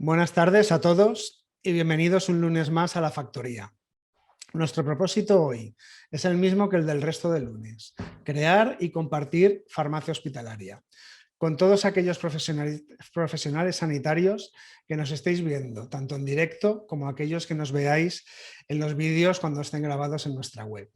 Buenas tardes a todos y bienvenidos un lunes más a La Factoría. Nuestro propósito hoy es el mismo que el del resto de lunes: crear y compartir farmacia hospitalaria con todos aquellos profesionales sanitarios que nos estéis viendo, tanto en directo como aquellos que nos veáis en los vídeos cuando estén grabados en nuestra web.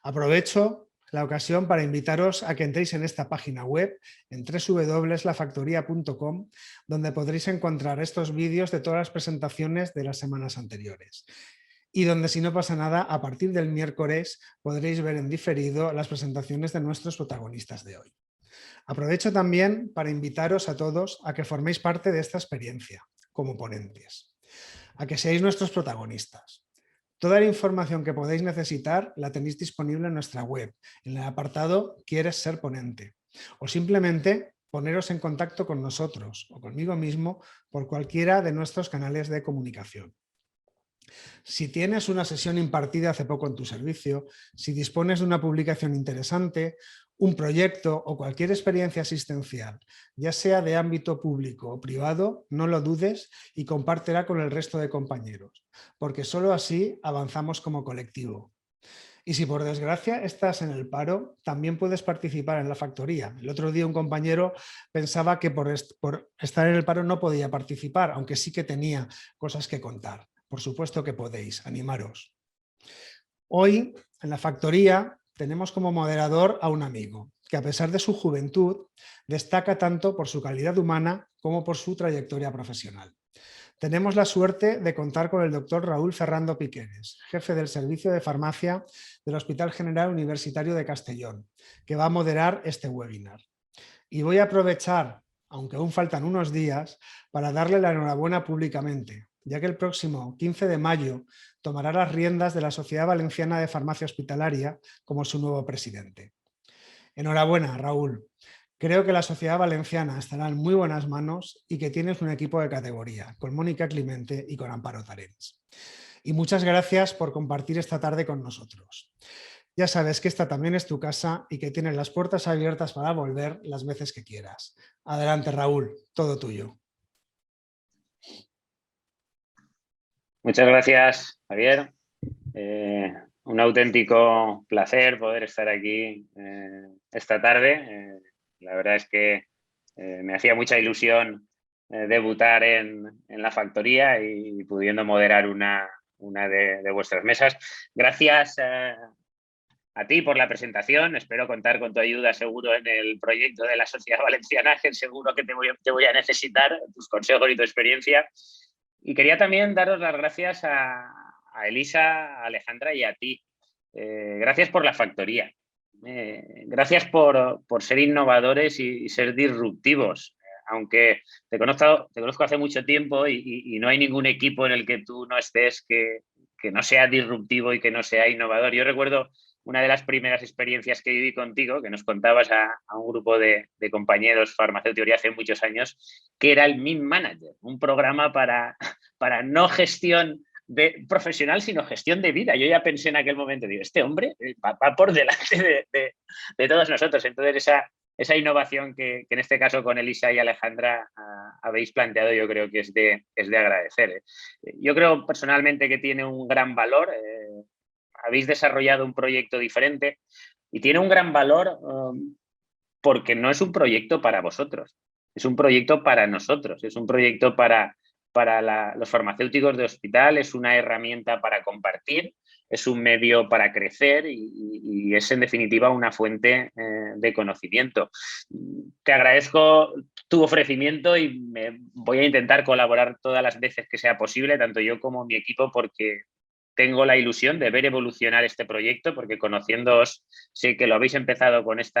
Aprovecho la ocasión para invitaros a que entréis en esta página web en www.lafactoria.com, donde podréis encontrar estos vídeos de todas las presentaciones de las semanas anteriores. Y donde, si no pasa nada, a partir del miércoles podréis ver en diferido las presentaciones de nuestros protagonistas de hoy. Aprovecho también para invitaros a todos a que forméis parte de esta experiencia como ponentes, a que seáis nuestros protagonistas. Toda la información que podáis necesitar la tenéis disponible en nuestra web, en el apartado ¿Quieres ser ponente? O simplemente poneros en contacto con nosotros o conmigo mismo por cualquiera de nuestros canales de comunicación. Si tienes una sesión impartida hace poco en tu servicio, si dispones de una publicación interesante, un proyecto o cualquier experiencia asistencial, ya sea de ámbito público o privado, no lo dudes y compártela con el resto de compañeros, porque solo así avanzamos como colectivo. Y si por desgracia estás en el paro, también puedes participar en la factoría. El otro día un compañero pensaba que por estar en el paro no podía participar, aunque sí que tenía cosas que contar. Por supuesto que podéis, animaros. Hoy en la factoría tenemos como moderador a un amigo que, a pesar de su juventud, destaca tanto por su calidad humana como por su trayectoria profesional. Tenemos la suerte de contar con el doctor Raúl Ferrando Piqueres, jefe del Servicio de Farmacia del Hospital General Universitario de Castellón, que va a moderar este webinar. Y voy a aprovechar, aunque aún faltan unos días, para darle la enhorabuena públicamente, ya que el próximo 15 de mayo tomará las riendas de la Sociedad Valenciana de Farmacia Hospitalaria como su nuevo presidente. Enhorabuena, Raúl. Creo que la Sociedad Valenciana estará en muy buenas manos y que tienes un equipo de categoría, con Mónica Climente y con Amparo Tarens. Y muchas gracias por compartir esta tarde con nosotros. Ya sabes que esta también es tu casa y que tienes las puertas abiertas para volver las veces que quieras. Adelante, Raúl, todo tuyo. Muchas gracias, Javier. Un auténtico placer poder estar aquí esta tarde. La verdad es que me hacía mucha ilusión debutar en la factoría y pudiendo moderar una de vuestras mesas. Gracias a ti por la presentación. Espero contar con tu ayuda seguro en el proyecto de la Sociedad Valenciana, que seguro que te voy a necesitar, tus consejos y tu experiencia. Y quería también daros las gracias a Elisa, a Alejandra y a ti. Gracias por la factoría. Gracias por ser innovadores y ser disruptivos. Aunque te conozco hace mucho tiempo y no hay ningún equipo en el que tú no estés que no sea disruptivo y que no sea innovador. Yo recuerdo una de las primeras experiencias que viví contigo, que nos contabas a un grupo de compañeros farmacéuticos hace muchos años, que era el Min Manager, un programa para no gestión profesional, sino gestión de vida. Yo ya pensé en aquel momento, digo, este hombre va por delante de todos nosotros. Entonces, esa innovación que en este caso con Elisa y Alejandra habéis planteado, yo creo que es de agradecer. Yo creo personalmente que tiene un gran valor. Habéis desarrollado un proyecto diferente y tiene un gran valor porque no es un proyecto para vosotros, es un proyecto para nosotros, es un proyecto para los farmacéuticos de hospital, es una herramienta para compartir, es un medio para crecer y es en definitiva una fuente de conocimiento. Te agradezco tu ofrecimiento y voy a intentar colaborar todas las veces que sea posible, tanto yo como mi equipo, porque tengo la ilusión de ver evolucionar este proyecto, porque conociéndoos sé que lo habéis empezado con este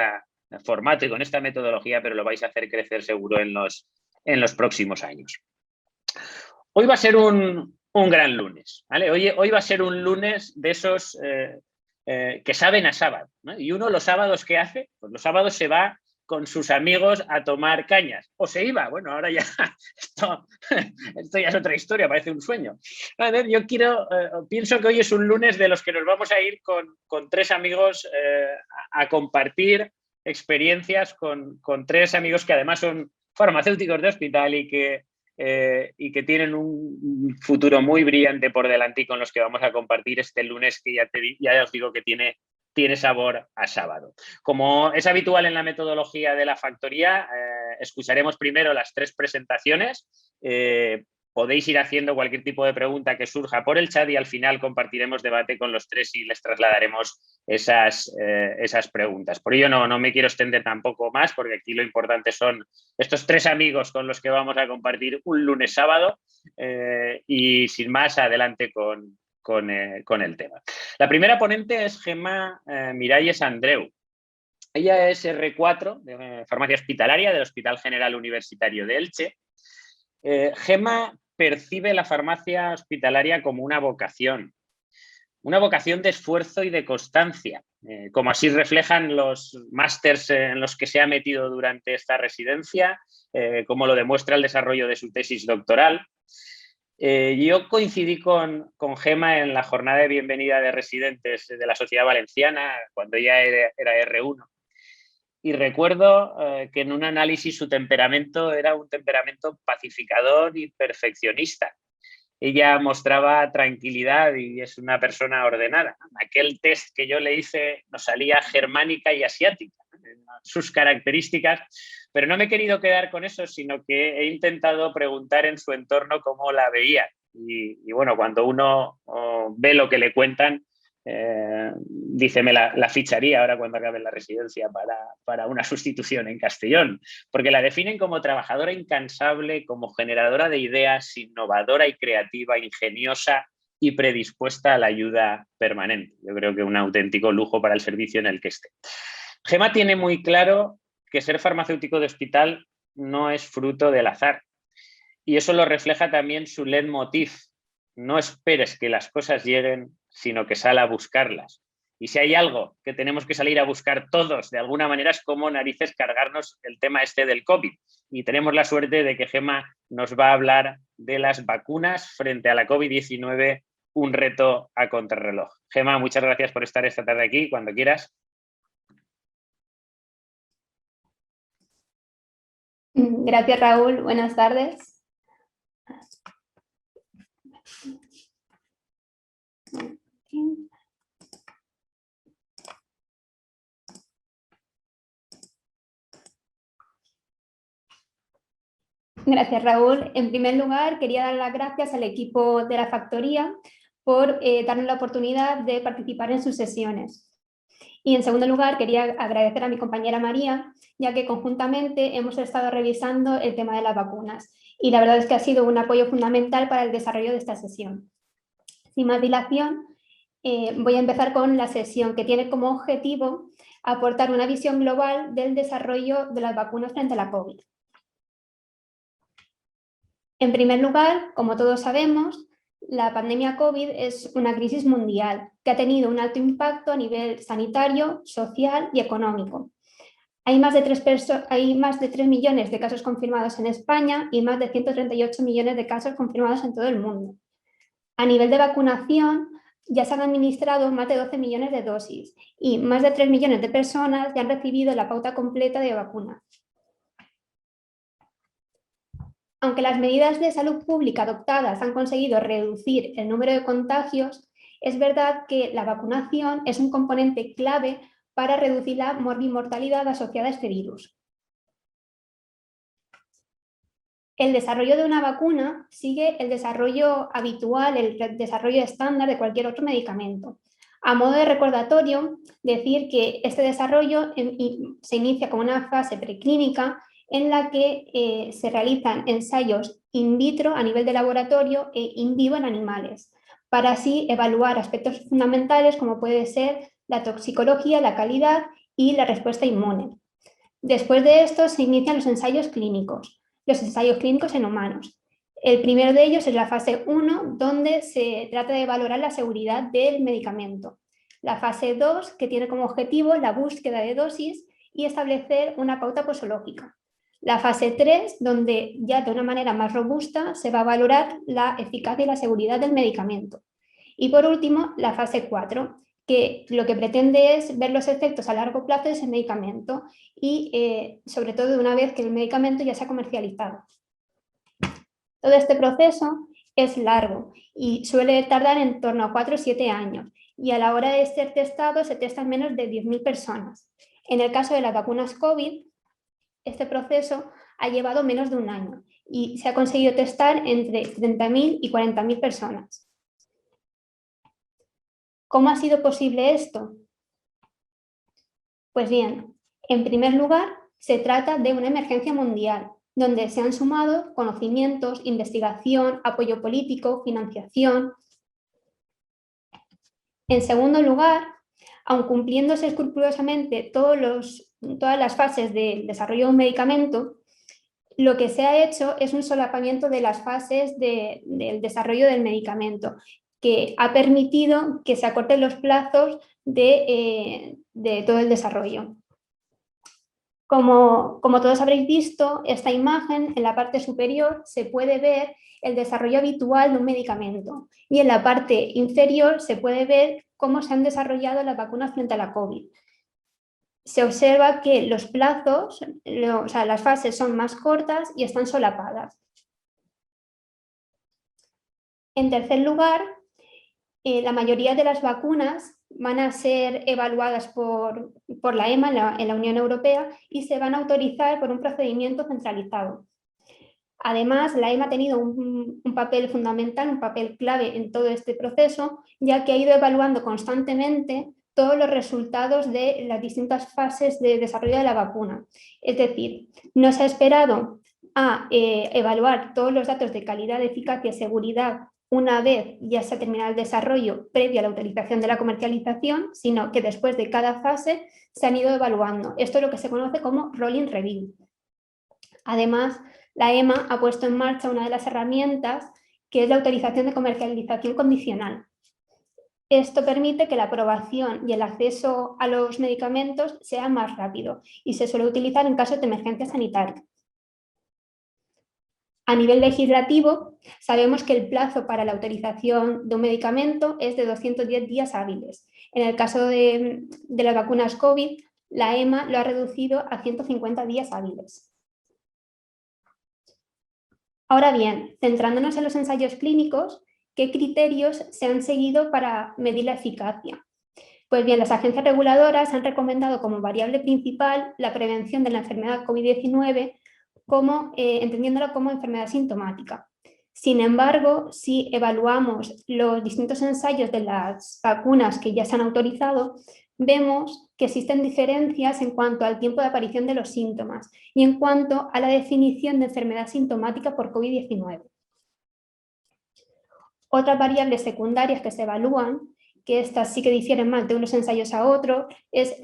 formato y con esta metodología, pero lo vais a hacer crecer seguro en los próximos años. Hoy va a ser un gran lunes, ¿vale? Hoy va a ser un lunes de esos que saben a sábado, ¿no? Y uno los sábados, ¿qué hace? Pues los sábados se va con sus amigos a tomar cañas. O se iba, bueno, ahora ya esto ya es otra historia, parece un sueño. A ver, yo pienso que hoy es un lunes de los que nos vamos a ir con tres amigos a compartir experiencias con tres amigos que además son farmacéuticos de hospital y que y que tienen un futuro muy brillante por delante y con los que vamos a compartir este lunes que ya os digo que tiene sabor a sábado. Como es habitual en la metodología de la factoría, escucharemos primero las 3 presentaciones. Podéis ir haciendo cualquier tipo de pregunta que surja por el chat y al final compartiremos debate con los 3 y les trasladaremos esas preguntas. Por ello no me quiero extender tampoco más porque aquí lo importante son estos 3 amigos con los que vamos a compartir un lunes sábado y sin más adelante con el tema. La primera ponente es Gemma Miralles Andreu. Ella es R4 de Farmacia Hospitalaria del Hospital General Universitario de Elche. Gemma percibe la farmacia hospitalaria como una vocación de esfuerzo y de constancia, como así reflejan los másters en los que se ha metido durante esta residencia, como lo demuestra el desarrollo de su tesis doctoral. Yo coincidí con Gemma en la jornada de bienvenida de residentes de la Sociedad Valenciana, cuando ella era R1. Y recuerdo que en un análisis su temperamento era un temperamento pacificador y perfeccionista. Ella mostraba tranquilidad y es una persona ordenada. Aquel test que yo le hice nos salía germánica y asiática, sus características, pero no me he querido quedar con eso, sino que he intentado preguntar en su entorno cómo la veía. Y bueno, cuando uno ve lo que le cuentan, dice, me la ficharía ahora cuando acabe la residencia para una sustitución en Castellón, porque la definen como trabajadora incansable, como generadora de ideas, innovadora y creativa, ingeniosa y predispuesta a la ayuda permanente. Yo creo que un auténtico lujo para el servicio en el que esté. Gemma tiene muy claro que ser farmacéutico de hospital no es fruto del azar, y eso lo refleja también su leitmotiv: no esperes que las cosas lleguen, sino que sal a buscarlas. Y si hay algo que tenemos que salir a buscar todos de alguna manera es cómo narices cargarnos el tema este del COVID. Y tenemos la suerte de que Gemma nos va a hablar de las vacunas frente a la COVID-19, un reto a contrarreloj. Gemma, muchas gracias por estar esta tarde aquí, cuando quieras. Gracias, Raúl. Buenas tardes. Gracias, Raúl. En primer lugar, quería dar las gracias al equipo de la factoría por darnos la oportunidad de participar en sus sesiones. Y en segundo lugar, quería agradecer a mi compañera María, ya que conjuntamente hemos estado revisando el tema de las vacunas. Y la verdad es que ha sido un apoyo fundamental para el desarrollo de esta sesión. Sin más dilación, voy a empezar con la sesión, que tiene como objetivo aportar una visión global del desarrollo de las vacunas frente a la COVID. En primer lugar, como todos sabemos, la pandemia COVID es una crisis mundial que ha tenido un alto impacto a nivel sanitario, social y económico. Hay más de 3 millones de casos confirmados en España y más de 138 millones de casos confirmados en todo el mundo. A nivel de vacunación, ya se han administrado más de 12 millones de dosis y más de 3 millones de personas ya han recibido la pauta completa de vacuna. Aunque las medidas de salud pública adoptadas han conseguido reducir el número de contagios, es verdad que la vacunación es un componente clave para reducir la morbimortalidad asociada a este virus. El desarrollo de una vacuna sigue el desarrollo habitual, el desarrollo estándar de cualquier otro medicamento. A modo de recordatorio, decir que este desarrollo se inicia con una fase preclínica en la que se realizan ensayos in vitro a nivel de laboratorio e in vivo en animales, para así evaluar aspectos fundamentales como puede ser la toxicología, la calidad y la respuesta inmune. Después de esto se inician los ensayos clínicos en humanos. El primero de ellos es la fase 1, donde se trata de valorar la seguridad del medicamento. La fase 2, que tiene como objetivo la búsqueda de dosis y establecer una pauta posológica. La fase 3, donde ya de una manera más robusta se va a valorar la eficacia y la seguridad del medicamento. Y por último, la fase 4, que lo que pretende es ver los efectos a largo plazo de ese medicamento y sobre todo de una vez que el medicamento ya se ha comercializado. Todo este proceso es largo y suele tardar en torno a 4 o 7 años, y a la hora de ser testado se testan menos de 10.000 personas. En el caso de las vacunas COVID, este proceso ha llevado menos de un año y se ha conseguido testar entre 30.000 y 40.000 personas. ¿Cómo ha sido posible esto? Pues bien, en primer lugar, se trata de una emergencia mundial, donde se han sumado conocimientos, investigación, apoyo político, financiación. En segundo lugar, aun cumpliéndose escrupulosamente todas las fases del desarrollo de un medicamento, lo que se ha hecho es un solapamiento de las fases del desarrollo del medicamento, que ha permitido que se acorten los plazos de todo el desarrollo. Como todos habréis visto, esta imagen, en la parte superior se puede ver el desarrollo habitual de un medicamento y en la parte inferior se puede ver cómo se han desarrollado las vacunas frente a la COVID. Se observa que los plazos, las fases son más cortas y están solapadas. En tercer lugar, la mayoría de las vacunas van a ser evaluadas por la EMA en la Unión Europea y se van a autorizar por un procedimiento centralizado. Además, la EMA ha tenido un papel fundamental, un papel clave en todo este proceso, ya que ha ido evaluando constantemente todos los resultados de las distintas fases de desarrollo de la vacuna. Es decir, no se ha esperado a evaluar todos los datos de calidad, eficacia y seguridad una vez ya se ha terminado el desarrollo previo a la autorización de la comercialización, sino que después de cada fase se han ido evaluando. Esto es lo que se conoce como rolling review. Además, la EMA ha puesto en marcha una de las herramientas, que es la autorización de comercialización condicional. Esto permite que la aprobación y el acceso a los medicamentos sea más rápido y se suele utilizar en casos de emergencia sanitaria. A nivel legislativo, sabemos que el plazo para la autorización de un medicamento es de 210 días hábiles. En el caso de las vacunas COVID, la EMA lo ha reducido a 150 días hábiles. Ahora bien, centrándonos en los ensayos clínicos, ¿qué criterios se han seguido para medir la eficacia? Pues bien, las agencias reguladoras han recomendado como variable principal la prevención de la enfermedad COVID-19, entendiéndola como enfermedad sintomática. Sin embargo, si evaluamos los distintos ensayos de las vacunas que ya se han autorizado, vemos que existen diferencias en cuanto al tiempo de aparición de los síntomas y en cuanto a la definición de enfermedad sintomática por COVID-19. Otras variables secundarias que se evalúan, que estas sí que difieren más de unos ensayos a otros, es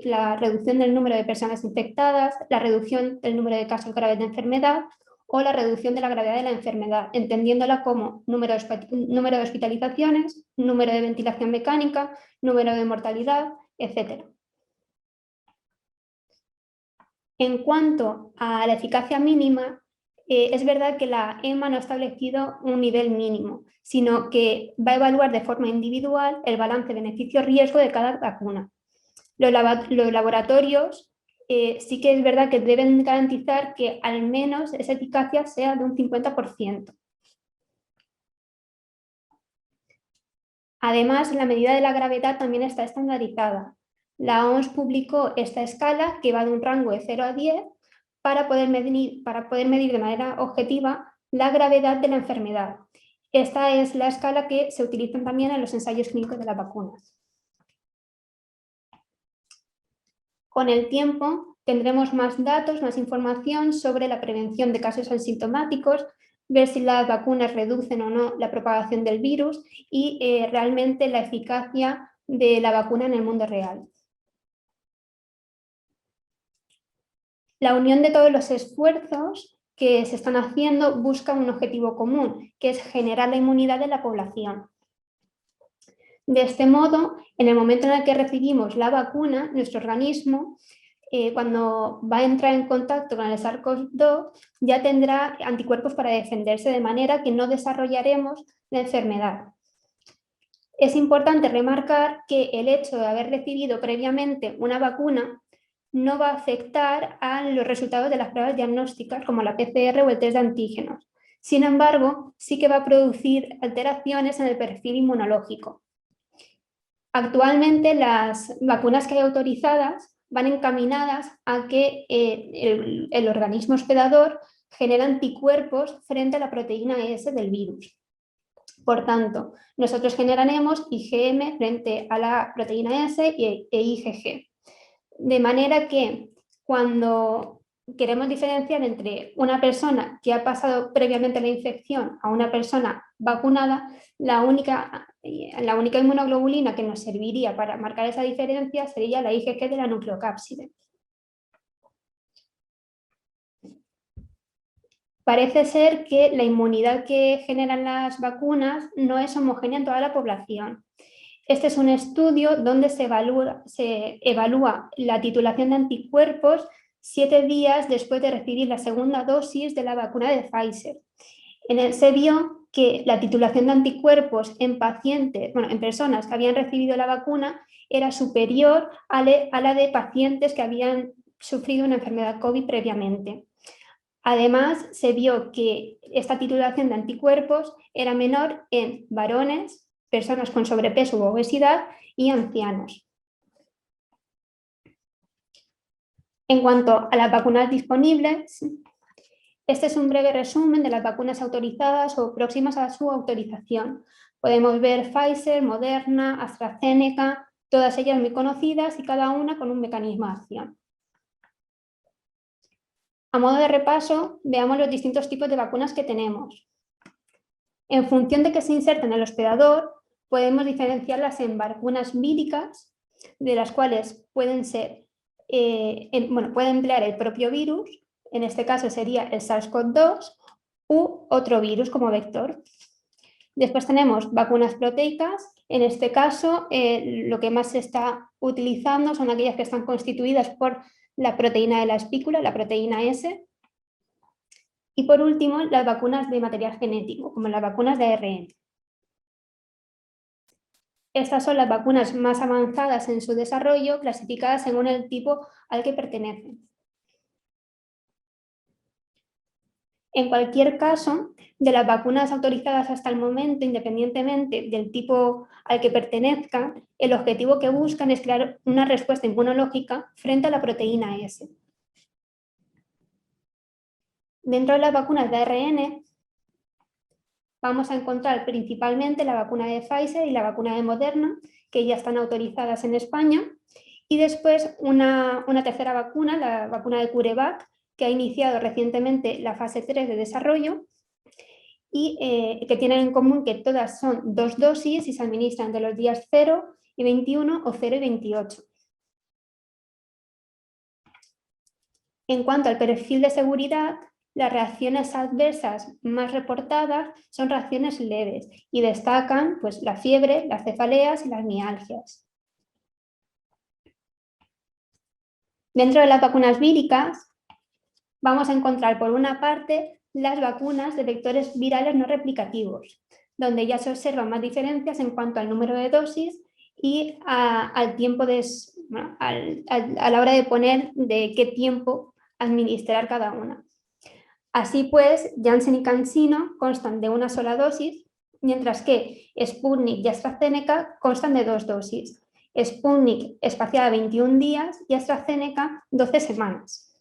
la reducción del número de personas infectadas, la reducción del número de casos graves de enfermedad o la reducción de la gravedad de la enfermedad, entendiéndola como número de hospitalizaciones, número de ventilación mecánica, número de mortalidad, etc. En cuanto a la eficacia mínima, es verdad que la EMA no ha establecido un nivel mínimo, sino que va a evaluar de forma individual el balance beneficio-riesgo de cada vacuna. Los laboratorios sí que es verdad que deben garantizar que al menos esa eficacia sea de un 50%. Además, la medida de la gravedad también está estandarizada. La OMS publicó esta escala que va de un rango de 0 a 10 para poder medir de manera objetiva la gravedad de la enfermedad. Esta es la escala que se utiliza también en los ensayos clínicos de las vacunas. Con el tiempo tendremos más datos, más información sobre la prevención de casos asintomáticos, ver si las vacunas reducen o no la propagación del virus y realmente la eficacia de la vacuna en el mundo real. La unión de todos los esfuerzos que se están haciendo busca un objetivo común, que es generar la inmunidad de la población. De este modo, en el momento en el que recibimos la vacuna, nuestro organismo, cuando va a entrar en contacto con el SARS-CoV-2, ya tendrá anticuerpos para defenderse, de manera que no desarrollaremos la enfermedad. Es importante remarcar que el hecho de haber recibido previamente una vacuna no va a afectar a los resultados de las pruebas diagnósticas como la PCR o el test de antígenos. Sin embargo, sí que va a producir alteraciones en el perfil inmunológico. Actualmente las vacunas que hay autorizadas van encaminadas a que el organismo hospedador genera anticuerpos frente a la proteína S del virus. Por tanto, nosotros generaremos IgM frente a la proteína S e IgG. De manera que cuando queremos diferenciar entre una persona que ha pasado previamente la infección a una persona vacunada, la única inmunoglobulina que nos serviría para marcar esa diferencia sería la IgG de la nucleocápside. Parece ser que la inmunidad que generan las vacunas no es homogénea en toda la población. Este es un estudio donde se evalúa la titulación de anticuerpos 7 días después de recibir la segunda dosis de la vacuna de Pfizer. En él se vio que la titulación de anticuerpos en personas que habían recibido la vacuna era superior a la de pacientes que habían sufrido una enfermedad COVID previamente. Además, se vio que esta titulación de anticuerpos era menor en varones, personas con sobrepeso u obesidad y ancianos. En cuanto a las vacunas disponibles, este es un breve resumen de las vacunas autorizadas o próximas a su autorización. Podemos ver Pfizer, Moderna, AstraZeneca, todas ellas muy conocidas y cada una con un mecanismo de acción. A modo de repaso, veamos los distintos tipos de vacunas que tenemos. En función de que se inserten en el hospedador, podemos diferenciarlas en vacunas víricas, de las cuales pueden emplear el propio virus, en este caso sería el SARS-CoV-2, u otro virus como vector. Después tenemos vacunas proteicas, en este caso lo que más se está utilizando son aquellas que están constituidas por la proteína de la espícula, la proteína S. Y por último, las vacunas de material genético, como las vacunas de ARN. Estas son las vacunas más avanzadas en su desarrollo, clasificadas según el tipo al que pertenecen. En cualquier caso, de las vacunas autorizadas hasta el momento, independientemente del tipo al que pertenezcan, el objetivo que buscan es crear una respuesta inmunológica frente a la proteína S. Dentro de las vacunas de ARN vamos a encontrar principalmente la vacuna de Pfizer y la vacuna de Moderna, que ya están autorizadas en España, y después una tercera vacuna, la vacuna de CureVac, que ha iniciado recientemente la fase 3 de desarrollo y que tienen en común que todas son 2 dosis y se administran de los días 0 y 21 o 0 y 28. En cuanto al perfil de seguridad, las reacciones adversas más reportadas son reacciones leves y destacan pues, la fiebre, las cefaleas y las mialgias. Dentro de las vacunas víricas vamos a encontrar por una parte las vacunas de vectores virales no replicativos, donde ya se observan más diferencias en cuanto al número de dosis y al tiempo a la hora de poner de qué tiempo administrar cada una. Así pues, Janssen y CanSino constan de una sola dosis, mientras que Sputnik y AstraZeneca constan de 2 dosis. Sputnik espaciada 21 días y AstraZeneca 12 semanas.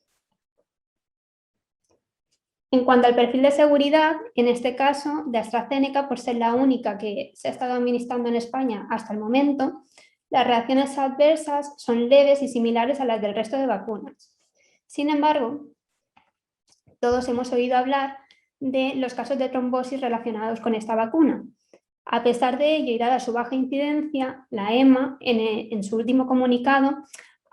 En cuanto al perfil de seguridad, en este caso de AstraZeneca, por ser la única que se ha estado administrando en España hasta el momento, las reacciones adversas son leves y similares a las del resto de vacunas. Sin embargo, todos hemos oído hablar de los casos de trombosis relacionados con esta vacuna. A pesar de ello y dada su baja incidencia, la EMA, en su último comunicado,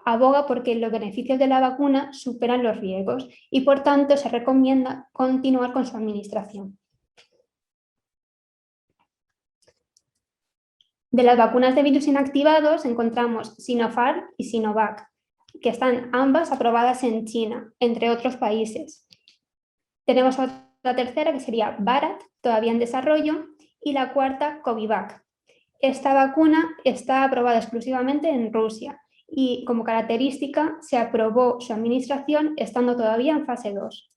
aboga porque los beneficios de la vacuna superan los riesgos y, por tanto, se recomienda continuar con su administración. De las vacunas de virus inactivados encontramos Sinopharm y Sinovac, que están ambas aprobadas en China, entre otros países. Tenemos otra tercera que sería Bharat, todavía en desarrollo, y la cuarta Covivac. Esta vacuna está aprobada exclusivamente en Rusia y como característica se aprobó su administración estando todavía en fase 2.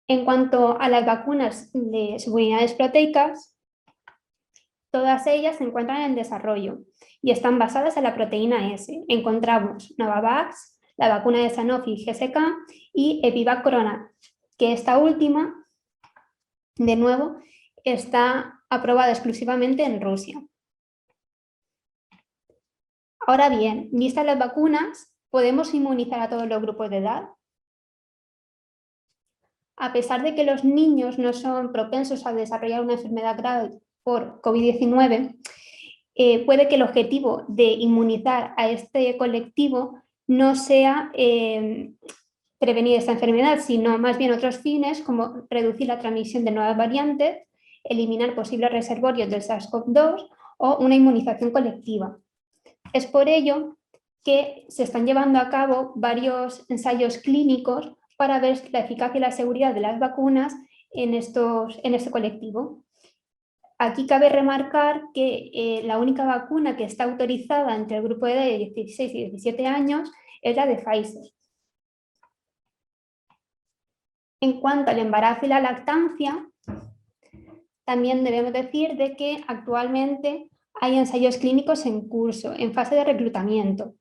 En cuanto a las vacunas de subunidades proteicas, todas ellas se encuentran en desarrollo y están basadas en la proteína S. Encontramos Novavax, la vacuna de Sanofi GSK y Epivac Coronavac, que esta última, de nuevo, está aprobada exclusivamente en Rusia. Ahora bien, vistas las vacunas, ¿podemos inmunizar a todos los grupos de edad? A pesar de que los niños no son propensos a desarrollar una enfermedad grave por COVID-19, puede que el objetivo de inmunizar a este colectivo no sea prevenir esta enfermedad, sino más bien otros fines como reducir la transmisión de nuevas variantes, eliminar posibles reservorios del SARS-CoV-2 o una inmunización colectiva. Es por ello que se están llevando a cabo varios ensayos clínicos para ver la eficacia y la seguridad de las vacunas en este colectivo. Aquí cabe remarcar que la única vacuna que está autorizada entre el grupo de edad de 16 y 17 años es la de Pfizer. En cuanto al embarazo y la lactancia, también debemos decir de que actualmente hay ensayos clínicos en curso, en fase de reclutamiento.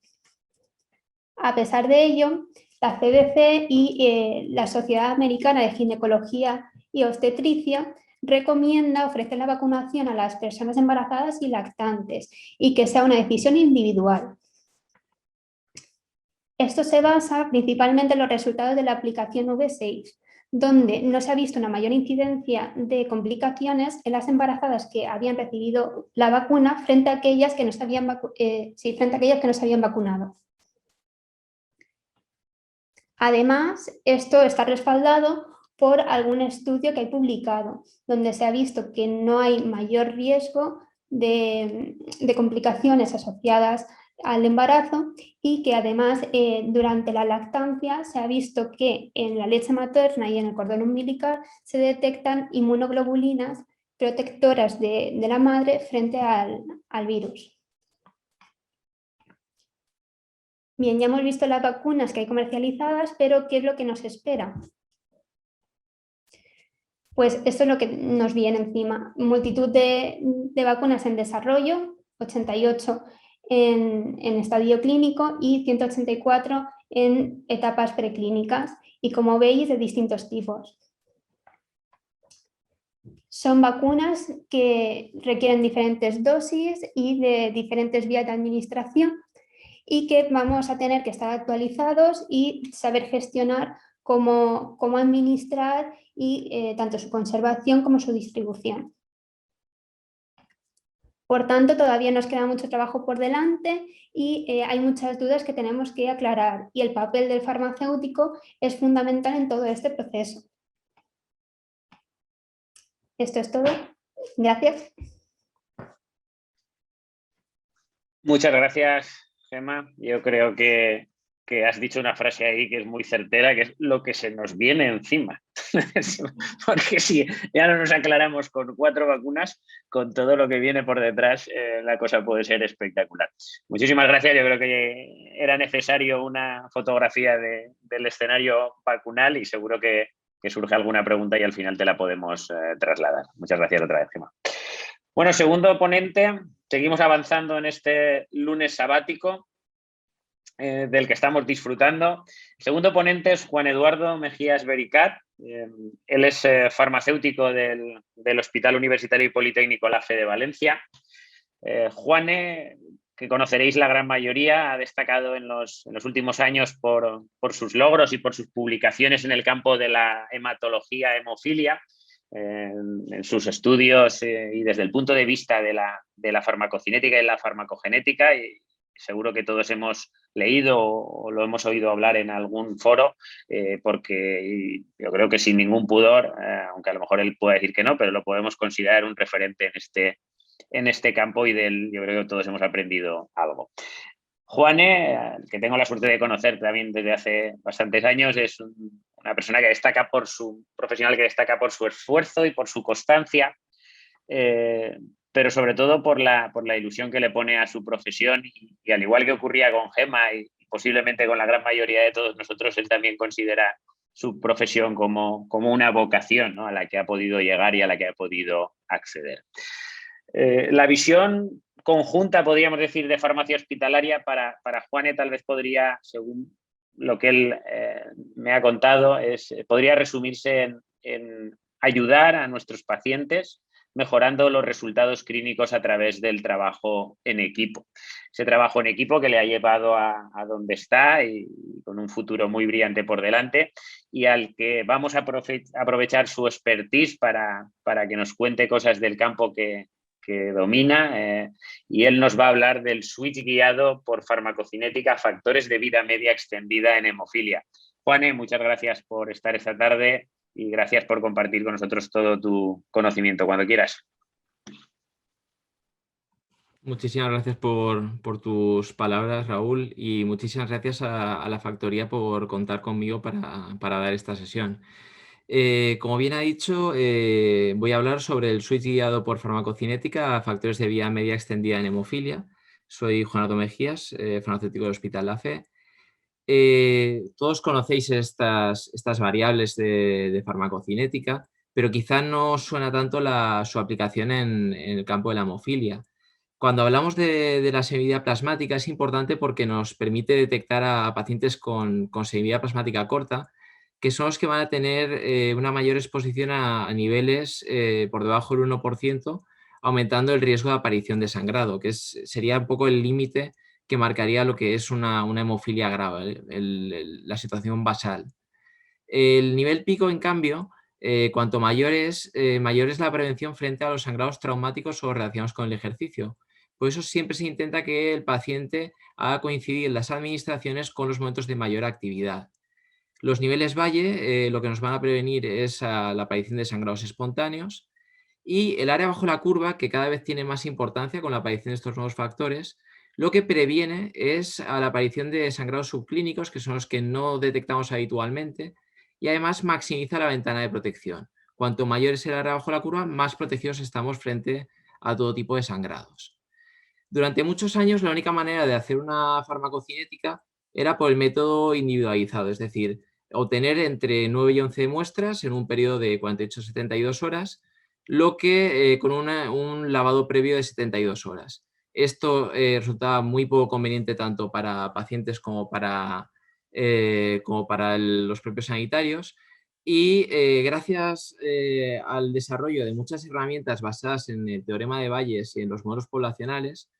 A pesar de ello, la CDC y la Sociedad Americana de Ginecología y Obstetricia recomienda ofrecer la vacunación a las personas embarazadas y lactantes y que sea una decisión individual. Esto se basa principalmente en los resultados de la aplicación V6, donde no se ha visto una mayor incidencia de complicaciones en las embarazadas que habían recibido la vacuna frente a aquellas que no se habían vacunado. Además, esto está respaldado por algún estudio que hay publicado, donde se ha visto que no hay mayor riesgo de complicaciones asociadas al embarazo y que además durante la lactancia se ha visto que en la leche materna y en el cordón umbilical se detectan inmunoglobulinas protectoras de la madre frente al virus. Bien, ya hemos visto las vacunas que hay comercializadas, pero ¿qué es lo que nos espera? Pues esto es lo que nos viene encima. Multitud de vacunas en desarrollo, 88 en estadio clínico y 184 en etapas preclínicas y, como veis, de distintos tipos. Son vacunas que requieren diferentes dosis y de diferentes vías de administración y que vamos a tener que estar actualizados y saber gestionar cómo administrar y tanto su conservación como su distribución. Por tanto, todavía nos queda mucho trabajo por delante y hay muchas dudas que tenemos que aclarar y el papel del farmacéutico es fundamental en todo este proceso. Esto es todo. Gracias. Muchas gracias, Gemma. Yo creo que has dicho una frase ahí que es muy certera, que es lo que se nos viene encima. Porque si ya no nos aclaramos con 4 vacunas, con todo lo que viene por detrás, la cosa puede ser espectacular. Muchísimas gracias. Yo creo que era necesario una fotografía del escenario vacunal y seguro que surge alguna pregunta y al final te la podemos trasladar. Muchas gracias otra vez, Gemma. Bueno, segundo ponente, seguimos avanzando en este lunes sabático del que estamos disfrutando. El segundo ponente es Juan Eduardo Mejías Bericat. Él es farmacéutico del Hospital Universitario y Politécnico La Fe de Valencia. Juane, que conoceréis la gran mayoría, ha destacado en los últimos años por sus logros y por sus publicaciones en el campo de la hematología, hemofilia, en sus estudios y desde el punto de vista de la farmacocinética y la farmacogenética, y seguro que todos hemos leído o lo hemos oído hablar en algún foro, porque yo creo que sin ningún pudor, aunque a lo mejor él pueda decir que no, pero lo podemos considerar un referente en este campo y yo creo que todos hemos aprendido algo. Juane, que tengo la suerte de conocer también desde hace bastantes años, es una persona que destaca profesional que destaca por su esfuerzo y por su constancia, pero sobre todo por la ilusión que le pone a su profesión y al igual que ocurría con Gemma y posiblemente con la gran mayoría de todos nosotros, él también considera su profesión como una vocación, ¿no?, a la que ha podido llegar y a la que ha podido acceder. La visión conjunta, podríamos decir, de farmacia hospitalaria para Juane tal vez podría, según lo que él me ha contado, podría resumirse en ayudar a nuestros pacientes mejorando los resultados clínicos a través del trabajo en equipo. Ese trabajo en equipo que le ha llevado a donde está y con un futuro muy brillante por delante, y al que vamos a aprovechar su expertise para que nos cuente cosas del campo que domina, y él nos va a hablar del switch guiado por farmacocinética, factores de vida media extendida en hemofilia. Juane, muchas gracias por estar esta tarde y gracias por compartir con nosotros todo tu conocimiento. Cuando quieras. Muchísimas gracias por tus palabras, Raúl, y muchísimas gracias a la Factoría por contar conmigo para dar esta sesión. Como bien ha dicho, voy a hablar sobre el switch guiado por farmacocinética a factores de vía media extendida en hemofilia. Soy Juan Mejías, farmacéutico del Hospital La Fe. Todos conocéis estas variables de farmacocinética, pero quizá no suena tanto su aplicación en el campo de la hemofilia. Cuando hablamos de la semividad plasmática es importante porque nos permite detectar a pacientes con semividad plasmática corta, que son los que van a tener una mayor exposición a niveles por debajo del 1%, aumentando el riesgo de aparición de sangrado, que sería un poco el límite que marcaría lo que es una hemofilia grave, la situación basal. El nivel pico, en cambio, cuanto mayor es la prevención frente a los sangrados traumáticos o relacionados con el ejercicio. Por eso siempre se intenta que el paciente haga coincidir las administraciones con los momentos de mayor actividad. Los niveles valle lo que nos van a prevenir es la aparición de sangrados espontáneos, y el área bajo la curva, que cada vez tiene más importancia con la aparición de estos nuevos factores, lo que previene es a la aparición de sangrados subclínicos, que son los que no detectamos habitualmente, y además maximiza la ventana de protección. Cuanto mayor es el área bajo la curva, más protegidos estamos frente a todo tipo de sangrados. Durante muchos años la única manera de hacer una farmacocinética era por el método individualizado, es decir, obtener entre 9 y 11 muestras en un periodo de 48 a 72 horas, lo que con un lavado previo de 72 horas. Esto resultaba muy poco conveniente tanto para pacientes como para los propios sanitarios, y gracias al desarrollo de muchas herramientas basadas en el teorema de Bayes y en los modelos poblacionales,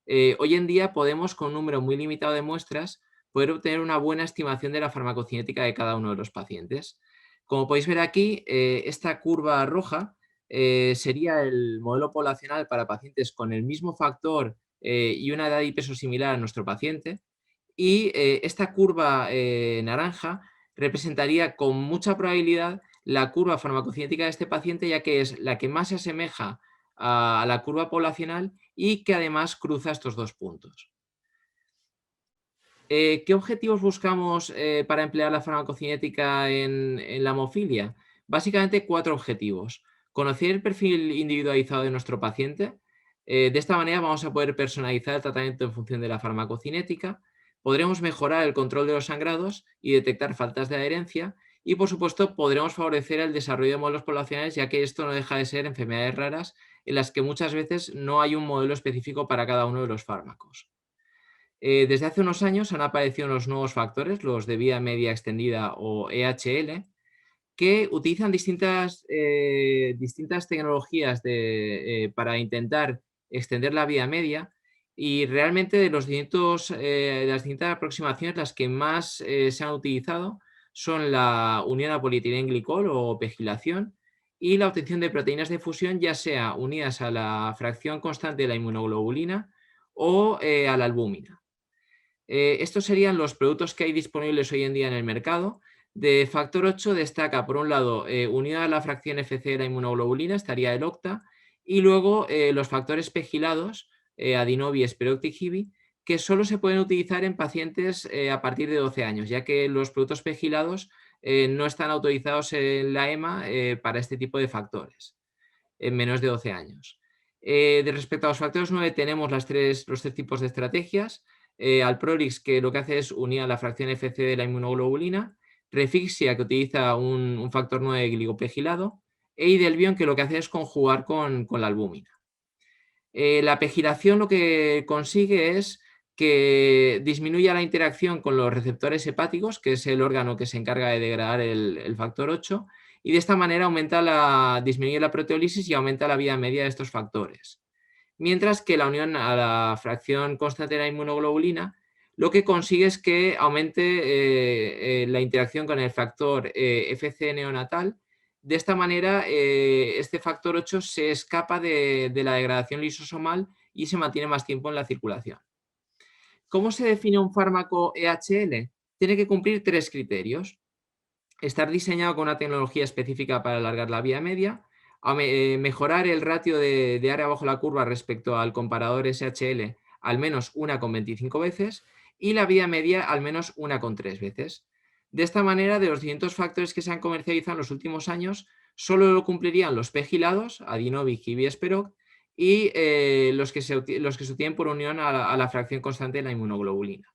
hoy en día podemos, con un número muy limitado de muestras, poder obtener una buena estimación de la farmacocinética de cada uno de los pacientes. Como podéis ver aquí, esta curva roja sería el modelo poblacional para pacientes con el mismo factor y una edad y peso similar a nuestro paciente, y esta curva naranja representaría con mucha probabilidad la curva farmacocinética de este paciente, ya que es la que más se asemeja a la curva poblacional y que además cruza estos dos puntos. ¿Qué objetivos buscamos para emplear la farmacocinética en la hemofilia? Básicamente 4 objetivos. Conocer el perfil individualizado de nuestro paciente. De esta manera vamos a poder personalizar el tratamiento en función de la farmacocinética. Podremos mejorar el control de los sangrados y detectar faltas de adherencia. Y, por supuesto, podremos favorecer el desarrollo de modelos poblacionales, ya que esto no deja de ser enfermedades raras en las que muchas veces no hay un modelo específico para cada uno de los fármacos. Desde hace unos años han aparecido unos nuevos factores, los de vía media extendida o EHL, que utilizan distintas tecnologías para intentar extender la vía media, y realmente de las distintas aproximaciones, las que más se han utilizado son la unión a polietilenglicol o pegilación y la obtención de proteínas de fusión, ya sea unidas a la fracción constante de la inmunoglobulina o a la albúmina. Estos serían los productos que hay disponibles hoy en día en el mercado. De factor 8 destaca, por un lado, unido a la fracción FC de la inmunoglobulina, estaría el Octa, y luego los factores pegilados, Adinovi y Speroxytib, que solo se pueden utilizar en pacientes a partir de 12 años, ya que los productos pegilados no están autorizados en la EMA para este tipo de factores, en menos de 12 años. Respecto a los factores 9 tenemos los tres tipos de estrategias. Alprolix, que lo que hace es unir a la fracción FC de la inmunoglobulina; Refixia, que utiliza un factor 9 glicopegilado, e Idelvion, que lo que hace es conjugar con la albúmina. La pegilación lo que consigue es que disminuya la interacción con los receptores hepáticos, que es el órgano que se encarga de degradar el factor 8, y de esta manera disminuye la proteólisis y aumenta la vida media de estos factores. Mientras que la unión a la fracción constante de la inmunoglobulina lo que consigue es que aumente la interacción con el factor FC neonatal. De esta manera, este factor 8 se escapa de la degradación lisosomal y se mantiene más tiempo en la circulación. ¿Cómo se define un fármaco EHL? Tiene que cumplir 3 criterios. Estar diseñado con una tecnología específica para alargar la vía media, mejorar el ratio de área bajo la curva respecto al comparador SHL al menos 1,25 veces y la vía media al menos 1,3 veces. De esta manera, de los 200 factores que se han comercializado en los últimos años, solo lo cumplirían los pegilados, Adinovic y Biesperoc, y los que se obtienen por unión a la fracción constante de la inmunoglobulina.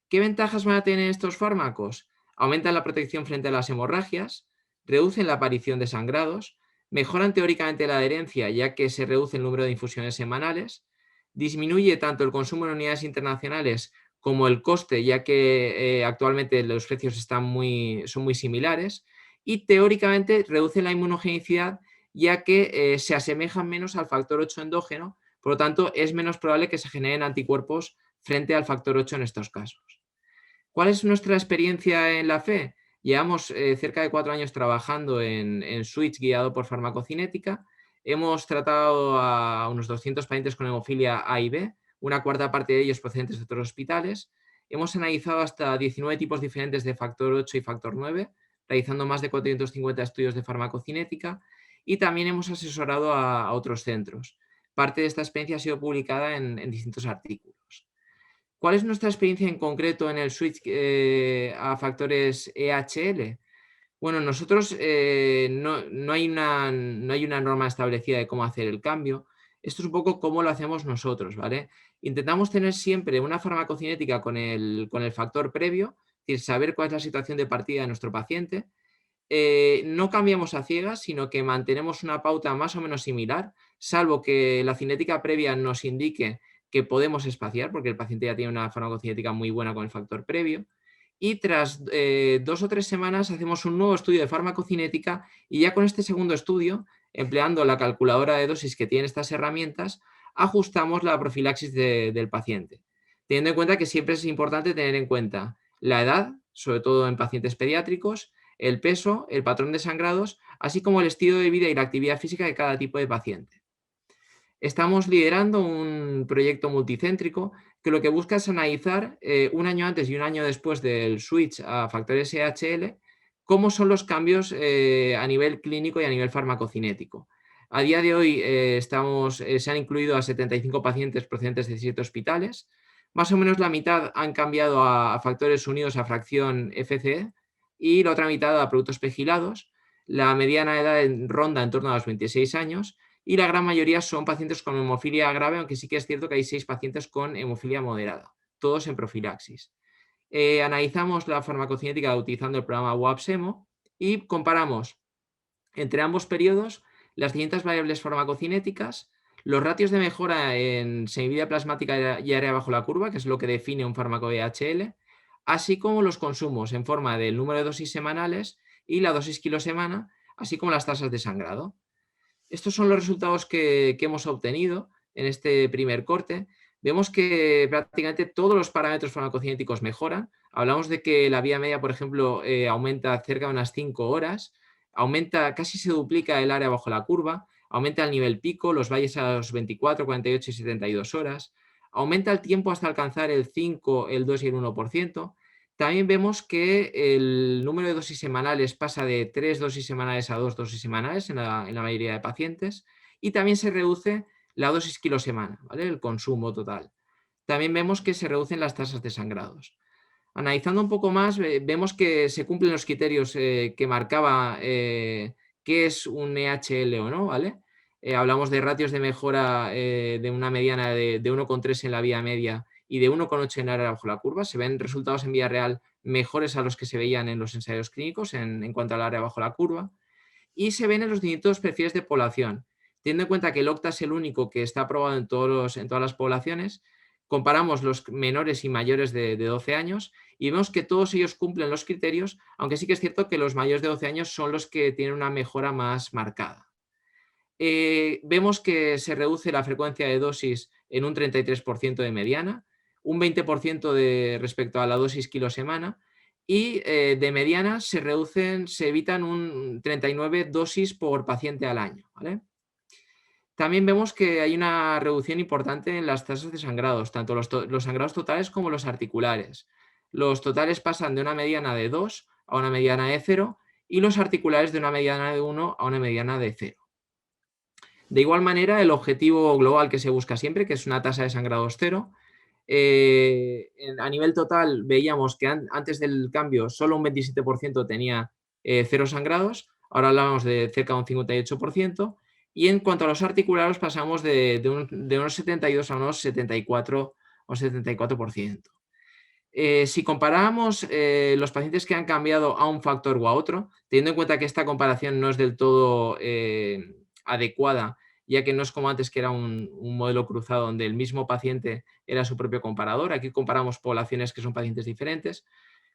¿Qué ventajas van a tener estos fármacos? Aumentan la protección frente a las hemorragias, reducen la aparición de sangrados, mejoran teóricamente la adherencia ya que se reduce el número de infusiones semanales, disminuye tanto el consumo en unidades internacionales como el coste ya que actualmente los precios son muy similares y teóricamente reduce la inmunogenicidad ya que se asemejan menos al factor 8 endógeno, por lo tanto es menos probable que se generen anticuerpos frente al factor 8 en estos casos. ¿Cuál es nuestra experiencia en la FE? Llevamos cerca de 4 años trabajando en Switch guiado por farmacocinética. Hemos tratado a unos 200 pacientes con hemofilia A y B, una cuarta parte de ellos procedentes de otros hospitales. Hemos analizado hasta 19 tipos diferentes de factor 8 y factor 9, realizando más de 450 estudios de farmacocinética y también hemos asesorado a otros centros. Parte de esta experiencia ha sido publicada en distintos artículos. ¿Cuál es nuestra experiencia en concreto en el switch a factores EHL? Bueno, nosotros no hay una norma establecida de cómo hacer el cambio. Esto es un poco cómo lo hacemos nosotros, ¿vale? Intentamos tener siempre una farmacocinética con el factor previo, es decir, saber cuál es la situación de partida de nuestro paciente. No cambiamos a ciegas, sino que mantenemos una pauta más o menos similar, salvo que la cinética previa nos indique que podemos espaciar, porque el paciente ya tiene una farmacocinética muy buena con el factor previo. Y tras 2 o 3 semanas hacemos un nuevo estudio de farmacocinética y ya con este segundo estudio, empleando la calculadora de dosis que tienen estas herramientas, ajustamos la profilaxis del paciente. Teniendo en cuenta que siempre es importante tener en cuenta la edad, sobre todo en pacientes pediátricos, el peso, el patrón de sangrados, así como el estilo de vida y la actividad física de cada tipo de paciente. Estamos liderando un proyecto multicéntrico que lo que busca es analizar un año antes y un año después del switch a factores EHL cómo son los cambios a nivel clínico y a nivel farmacocinético. A día de hoy se han incluido a 75 pacientes procedentes de 7 hospitales. Más o menos la mitad han cambiado a factores unidos a fracción FCE y la otra mitad a productos pegilados. La mediana edad ronda en torno a los 26 años. Y la gran mayoría son pacientes con hemofilia grave, aunque sí que es cierto que hay 6 pacientes con hemofilia moderada, todos en profilaxis. Analizamos la farmacocinética utilizando el programa WAPSEMO y comparamos entre ambos periodos las siguientes variables farmacocinéticas, los ratios de mejora en semivida plasmática y área bajo la curva, que es lo que define un fármaco EHL, así como los consumos en forma del número de dosis semanales y la dosis kilosemana, así como las tasas de sangrado. Estos son los resultados que hemos obtenido en este primer corte. Vemos que prácticamente todos los parámetros farmacocinéticos mejoran. Hablamos de que la vía media, por ejemplo, aumenta cerca de unas 5 horas, casi se duplica el área bajo la curva, aumenta el nivel pico, los valles a los 24, 48 y 72 horas, aumenta el tiempo hasta alcanzar el 5, el 2 y el 1%. También vemos que el número de dosis semanales pasa de 3 dosis semanales a 2 dosis semanales en la mayoría de pacientes y también se reduce la dosis kilosemana, ¿vale? El consumo total. También vemos que se reducen las tasas de sangrados. Analizando un poco más, vemos que se cumplen los criterios que marcaba qué es un EHL o no, ¿vale? Hablamos de ratios de mejora de una mediana de 1,3 en la vía media y de 1,8 en área bajo la curva. Se ven resultados en vida real mejores a los que se veían en los ensayos clínicos en cuanto al área bajo la curva. Y se ven en los distintos perfiles de población. Teniendo en cuenta que el OCTA es el único que está aprobado en todas las poblaciones, comparamos los menores y mayores de 12 años y vemos que todos ellos cumplen los criterios, aunque sí que es cierto que los mayores de 12 años son los que tienen una mejora más marcada. Vemos que se reduce la frecuencia de dosis en un 33% de mediana, un 20% respecto a la dosis kilo-semana, y de mediana se evitan un 39 dosis por paciente al año, ¿vale? También vemos que hay una reducción importante en las tasas de sangrados, tanto los sangrados totales como los articulares. Los totales pasan de una mediana de 2 a una mediana de 0 y los articulares de una mediana de 1 a una mediana de 0. De igual manera, el objetivo global que se busca siempre, que es una tasa de sangrados 0, a nivel total veíamos que antes del cambio solo un 27% tenía 0 sangrados, ahora hablamos de cerca de un 58%, y en cuanto a los articulares pasamos de unos 72 a unos 74 o 74%. Si comparamos los pacientes que han cambiado a un factor o a otro, teniendo en cuenta que esta comparación no es del todo adecuada, ya que no es como antes, que era un modelo cruzado donde el mismo paciente era su propio comparador. Aquí comparamos poblaciones que son pacientes diferentes.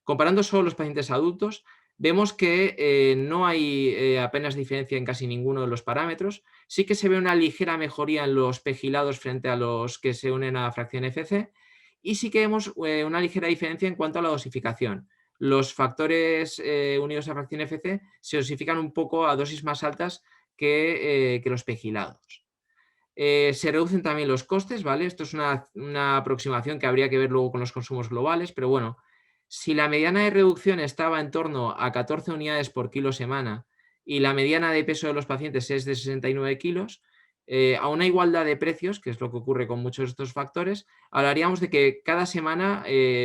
Comparando solo los pacientes adultos, vemos que no hay apenas diferencia en casi ninguno de los parámetros. Sí que se ve una ligera mejoría en los pegilados frente a los que se unen a fracción FC, y sí que vemos una ligera diferencia en cuanto a la dosificación. Los factores unidos a fracción FC se dosifican un poco a dosis más altas que los pegilados. Se reducen también los costes, ¿vale? Esto es una aproximación que habría que ver luego con los consumos globales, pero bueno, si la mediana de reducción estaba en torno a 14 unidades por kilo semana y la mediana de peso de los pacientes es de 69 kilos, a una igualdad de precios, que es lo que ocurre con muchos de estos factores, hablaríamos de que cada semana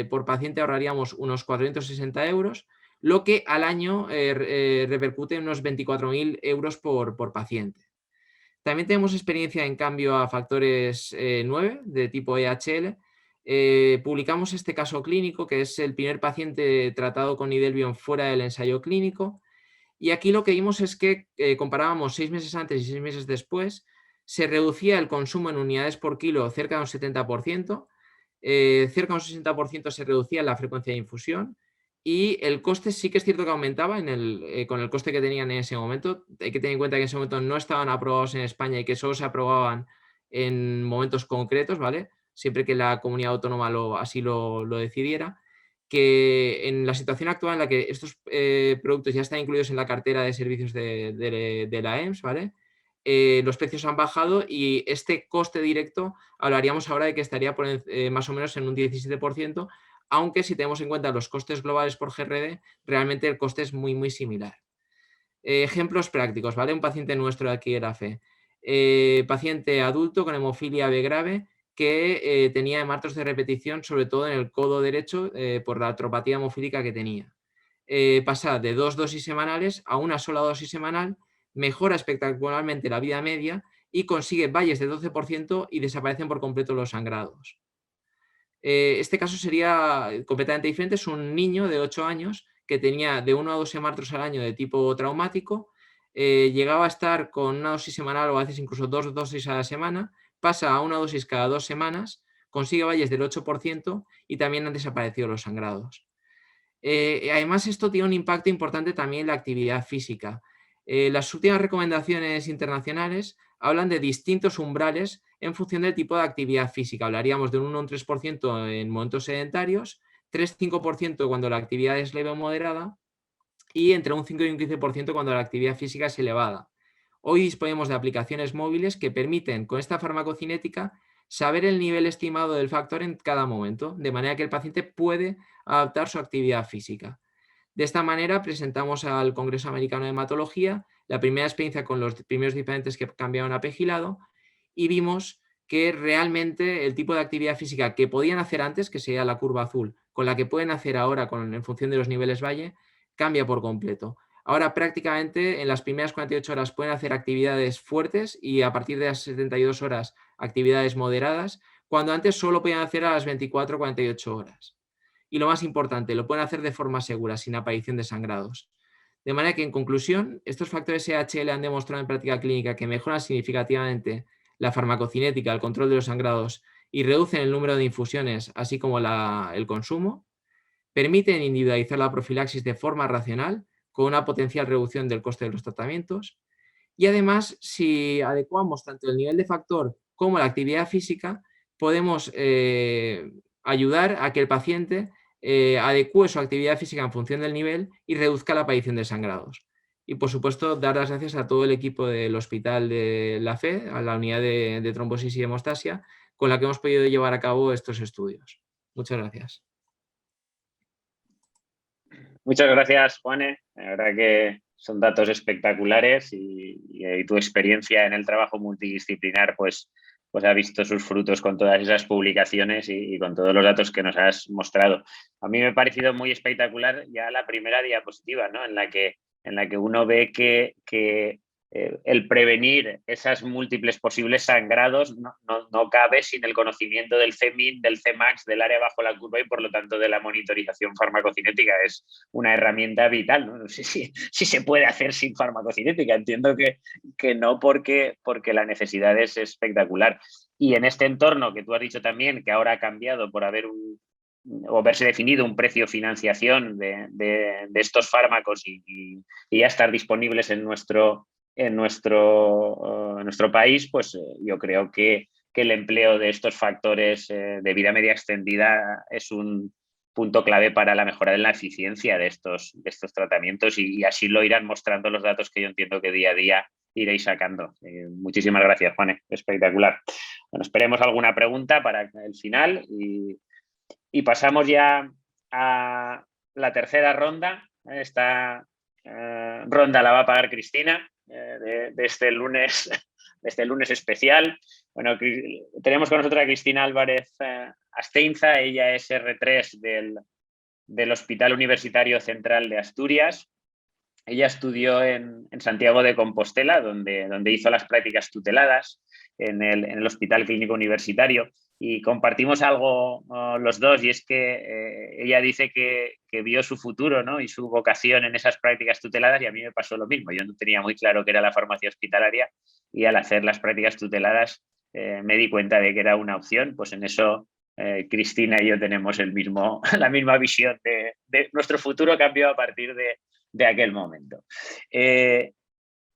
por paciente ahorraríamos unos 460 euros, lo que al año repercute en unos 24.000 euros por paciente. También tenemos experiencia en cambio a factores 9 de tipo EHL. Publicamos este caso clínico, que es el primer paciente tratado con Idelvion fuera del ensayo clínico, y aquí lo que vimos es que comparábamos 6 meses antes y 6 meses después, se reducía el consumo en unidades por kilo cerca de un 70%, cerca de un 60% se reducía la frecuencia de infusión, y el coste sí que es cierto que aumentaba con el coste que tenían en ese momento. Hay que tener en cuenta que en ese momento no estaban aprobados en España y que solo se aprobaban en momentos concretos, ¿vale? Siempre que la comunidad autónoma así lo decidiera. Que en la situación actual en la que estos productos ya están incluidos en la cartera de servicios de la EMS, ¿vale? Los precios han bajado y este coste directo hablaríamos ahora de que estaría más o menos en un 17%, aunque si tenemos en cuenta los costes globales por GRD, realmente el coste es muy, muy similar. Ejemplos prácticos, ¿vale? Un paciente nuestro de aquí era FE. Paciente adulto con hemofilia B grave que tenía hemartos de repetición, sobre todo en el codo derecho, por la atropatía hemofílica que tenía. Pasa de 2 dosis semanales a una sola dosis semanal, mejora espectacularmente la vida media y consigue valles de 12% y desaparecen por completo los sangrados. Este caso sería completamente diferente. Es un niño de 8 años que tenía de 1 a 2 hemartos al año de tipo traumático, llegaba a estar con una dosis semanal o a veces incluso 2 dosis a la semana, pasa a una dosis cada 2 semanas, consigue valles del 8% y también han desaparecido los sangrados. Además, esto tiene un impacto importante también en la actividad física. Las últimas recomendaciones internacionales hablan de distintos umbrales en función del tipo de actividad física. Hablaríamos de un 1 o un 3% en momentos sedentarios, 3-5% cuando la actividad es leve o moderada y entre un 5 y un 15% cuando la actividad física es elevada. Hoy disponemos de aplicaciones móviles que permiten, con esta farmacocinética, saber el nivel estimado del factor en cada momento, de manera que el paciente puede adaptar su actividad física. De esta manera presentamos al Congreso Americano de Hematología la primera experiencia con los primeros pacientes que cambiaron a pegilado y vimos que realmente el tipo de actividad física que podían hacer antes, que sería la curva azul, con la que pueden hacer ahora en función de los niveles valle, cambia por completo. Ahora prácticamente en las primeras 48 horas pueden hacer actividades fuertes y a partir de las 72 horas actividades moderadas, cuando antes solo podían hacer a las 24 o 48 horas. Y lo más importante, lo pueden hacer de forma segura, sin aparición de sangrados. De manera que, en conclusión, estos factores EHL han demostrado en práctica clínica que mejoran significativamente la farmacocinética, el control de los sangrados y reducen el número de infusiones, así como el consumo. Permiten individualizar la profilaxis de forma racional, con una potencial reducción del coste de los tratamientos. Y además, si adecuamos tanto el nivel de factor como la actividad física, podemos ayudar a que el paciente adecue su actividad física en función del nivel y reduzca la aparición de sangrados. Y, por supuesto, dar las gracias a todo el equipo del Hospital de la Fe, a la unidad de trombosis y hemostasia, con la que hemos podido llevar a cabo estos estudios. Muchas gracias. Muchas gracias, Juane. La verdad que son datos espectaculares y tu experiencia en el trabajo multidisciplinar pues ha visto sus frutos con todas esas publicaciones y con todos los datos que nos has mostrado. A mí me ha parecido muy espectacular ya la primera diapositiva, ¿no? en la que uno ve que el prevenir esas múltiples posibles sangrados no cabe sin el conocimiento del Cmin, del Cmax, del área bajo la curva y por lo tanto de la monitorización farmacocinética. Es una herramienta vital, ¿no? No sé si se puede hacer sin farmacocinética. Entiendo que no, porque la necesidad es espectacular. Y en este entorno que tú has dicho también, que ahora ha cambiado por haberse definido un precio financiación de estos fármacos y ya estar disponibles en nuestro país, pues yo creo que el empleo de estos factores de vida media extendida es un punto clave para la mejora de la eficiencia de estos tratamientos y así lo irán mostrando los datos que yo entiendo que día a día iréis sacando. Muchísimas gracias, Juane. Espectacular. Bueno, esperemos alguna pregunta para el final y pasamos ya a la tercera ronda. Esta ronda la va a pagar Cristina. De este lunes especial. Bueno, tenemos con nosotros a Cristina Álvarez Asteinza. Ella es R3 del Hospital Universitario Central de Asturias. Ella estudió en Santiago de Compostela, donde hizo las prácticas tuteladas en el Hospital Clínico Universitario. Y compartimos algo los dos, y es que ella dice que vio su futuro, ¿no? Y su vocación en esas prácticas tuteladas, y a mí me pasó lo mismo. Yo no tenía muy claro qué era la farmacia hospitalaria y al hacer las prácticas tuteladas me di cuenta de que era una opción. Pues en eso Cristina y yo tenemos la misma visión de nuestro futuro cambió a partir de aquel momento.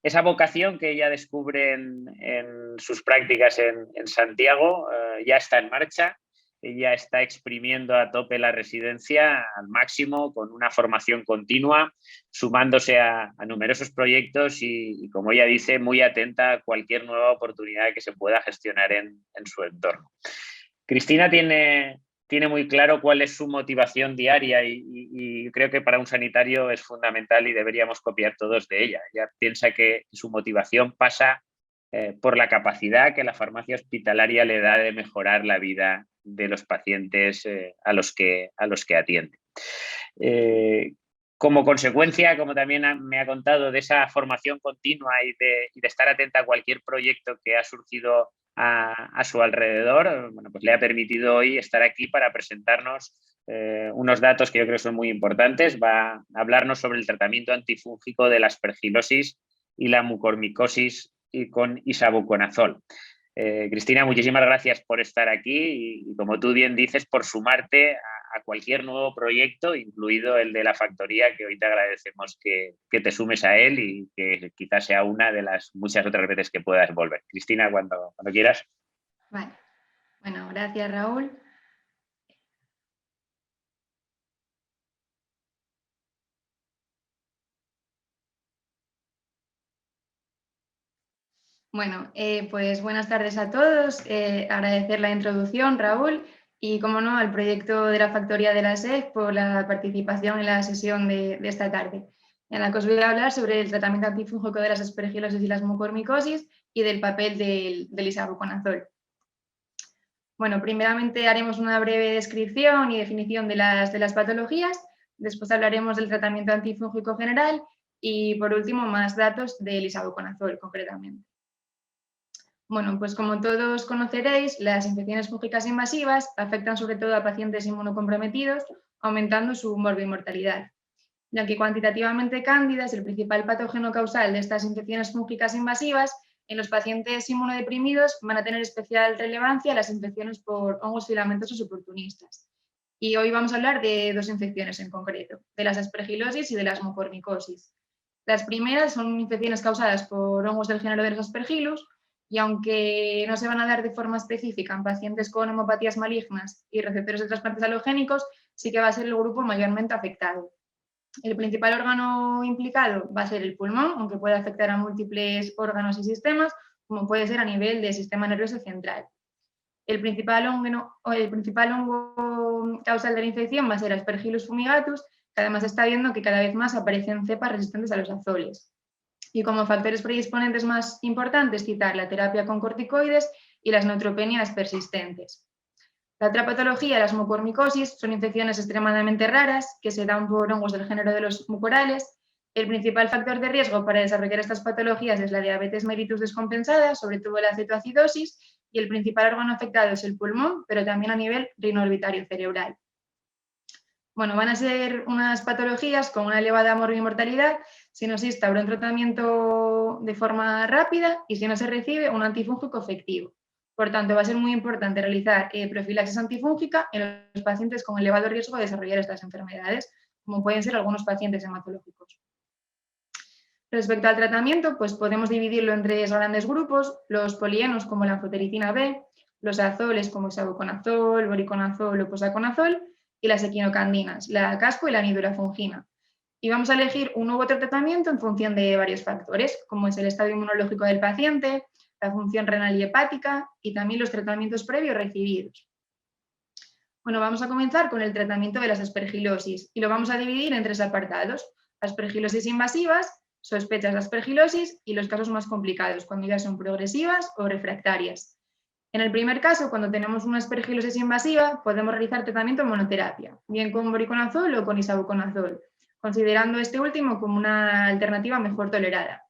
Esa vocación que ella descubre en sus prácticas en Santiago ya está en marcha. Ella está exprimiendo a tope la residencia al máximo, con una formación continua, sumándose a numerosos proyectos y, como ella dice, muy atenta a cualquier nueva oportunidad que se pueda gestionar en su entorno. Cristina tiene muy claro cuál es su motivación diaria y creo que para un sanitario es fundamental y deberíamos copiar todos de ella. Ella piensa que su motivación pasa por la capacidad que la farmacia hospitalaria le da de mejorar la vida de los pacientes a los que atiende. Como consecuencia, como también me ha contado, de esa formación continua y de estar atenta a cualquier proyecto que ha surgido a su alrededor, bueno, pues le ha permitido hoy estar aquí para presentarnos unos datos que yo creo que son muy importantes. Va a hablarnos sobre el tratamiento antifúngico de la aspergilosis y la mucormicosis y con isavuconazol. Cristina, muchísimas gracias por estar aquí y como tú bien dices, por sumarte a cualquier nuevo proyecto, incluido el de la factoría, que hoy te agradecemos que te sumes a él y que quizás sea una de las muchas otras veces que puedas volver. Cristina, cuando quieras. Vale. Bueno, gracias, Raúl. Bueno, pues buenas tardes a todos. Agradecer la introducción, Raúl, y, como no, al proyecto de la Factoría de la SEG por la participación en la sesión de esta tarde, en la que os voy a hablar sobre el tratamiento antifúngico de las aspergilosis y las mucormicosis y del papel del isavuconazol. Bueno, primeramente haremos una breve descripción y definición de las patologías, después hablaremos del tratamiento antifúngico general y, por último, más datos del isavuconazol concretamente. Bueno, pues como todos conoceréis, las infecciones fúngicas invasivas afectan sobre todo a pacientes inmunocomprometidos, aumentando su morbimortalidad, ya que cuantitativamente Cándida es el principal patógeno causal de estas infecciones fúngicas invasivas. En los pacientes inmunodeprimidos van a tener especial relevancia las infecciones por hongos filamentosos oportunistas. Y hoy vamos a hablar de dos infecciones en concreto, de las aspergilosis y de las mucormicosis. Las primeras son infecciones causadas por hongos del género de los aspergillus, y aunque no se van a dar de forma específica en pacientes con hemopatías malignas y receptores de trasplantes halogénicos, sí que va a ser el grupo mayormente afectado. El principal órgano implicado va a ser el pulmón, aunque puede afectar a múltiples órganos y sistemas, como puede ser a nivel del sistema nervioso central. El principal hongo causal de la infección va a ser Aspergillus fumigatus, que además está viendo que cada vez más aparecen cepas resistentes a los azoles. Y como factores predisponentes más importantes, citar la terapia con corticoides y las neutropenias persistentes. La otra patología, las mucormicosis, son infecciones extremadamente raras que se dan por hongos del género de los mucorales. El principal factor de riesgo para desarrollar estas patologías es la diabetes mellitus descompensada, sobre todo la cetoacidosis, y el principal órgano afectado es el pulmón, pero también a nivel rinoorbitario cerebral. Bueno, van a ser unas patologías con una elevada morbimortalidad si no se instaura un tratamiento de forma rápida y si no se recibe un antifúngico efectivo. Por tanto, va a ser muy importante realizar profilaxis antifúngica en los pacientes con elevado riesgo de desarrollar estas enfermedades, como pueden ser algunos pacientes hematológicos. Respecto al tratamiento, pues podemos dividirlo en tres grandes grupos: los polienos como la anfotericina B, los azoles como isavuconazol, voriconazol o posaconazol, y las equinocandinas, la casco y la nidurafungina. Y vamos a elegir un nuevo tratamiento en función de varios factores, como es el estado inmunológico del paciente, la función renal y hepática y también los tratamientos previos recibidos. Bueno, vamos a comenzar con el tratamiento de las aspergilosis y lo vamos a dividir en tres apartados: aspergilosis invasivas, sospechas de aspergilosis y los casos más complicados, cuando ya son progresivas o refractarias. En el primer caso, cuando tenemos una aspergilosis invasiva, podemos realizar tratamiento monoterapia, bien con voriconazol o con isavuconazol, considerando este último como una alternativa mejor tolerada.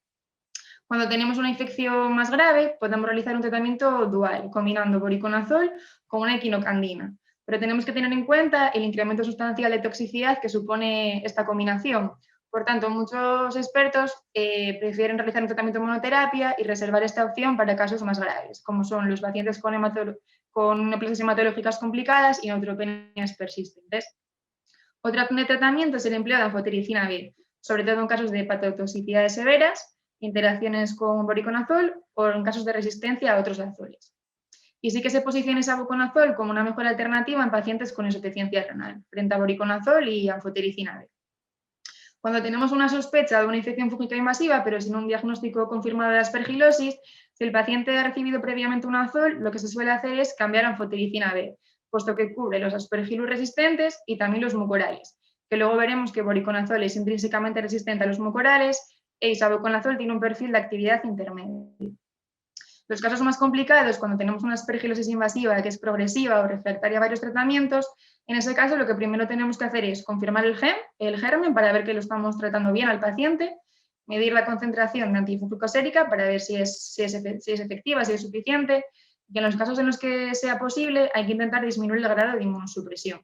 Cuando tenemos una infección más grave, podemos realizar un tratamiento dual, combinando voriconazol con una equinocandina. Pero tenemos que tener en cuenta el incremento sustancial de toxicidad que supone esta combinación. Por tanto, muchos expertos prefieren realizar un tratamiento monoterapia y reservar esta opción para casos más graves, como son los pacientes con neoplasias hematológicas complicadas y neutropenias persistentes. Otra opción de tratamiento es el empleo de anfotericina B, sobre todo en casos de hepatotoxicidades severas, interacciones con voriconazol o en casos de resistencia a otros azoles. Y sí que se posiciona isavuconazol como una mejor alternativa en pacientes con insuficiencia renal, frente a voriconazol y anfotericina B. Cuando tenemos una sospecha de una infección fúngica invasiva, pero sin un diagnóstico confirmado de aspergilosis, si el paciente ha recibido previamente un azol, lo que se suele hacer es cambiar a anfotericina B, puesto que cubre los aspergillus resistentes y también los mucorales, que luego veremos que voriconazol es intrínsecamente resistente a los mucorales e isavuconazol tiene un perfil de actividad intermedio. Los casos más complicados, cuando tenemos una aspergilosis invasiva que es progresiva o refractaria a varios tratamientos, en ese caso lo que primero tenemos que hacer es confirmar el germen para ver que lo estamos tratando bien al paciente, medir la concentración de antifúngico sérica para ver si es efectiva, si es suficiente, y en los casos en los que sea posible hay que intentar disminuir el grado de inmunosupresión.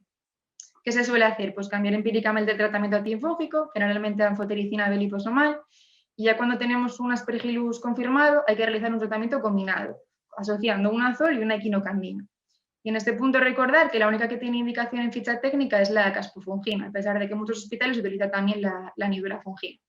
¿Qué se suele hacer? Pues cambiar empíricamente el tratamiento antiinfúngico, generalmente anfotericina B liposomal, y ya cuando tenemos un aspergillus confirmado hay que realizar un tratamiento combinado, asociando un azol y una equinocandina. Y en este punto recordar que la única que tiene indicación en ficha técnica es la caspofungina, a pesar de que en muchos hospitales se utiliza también la nidurafungina.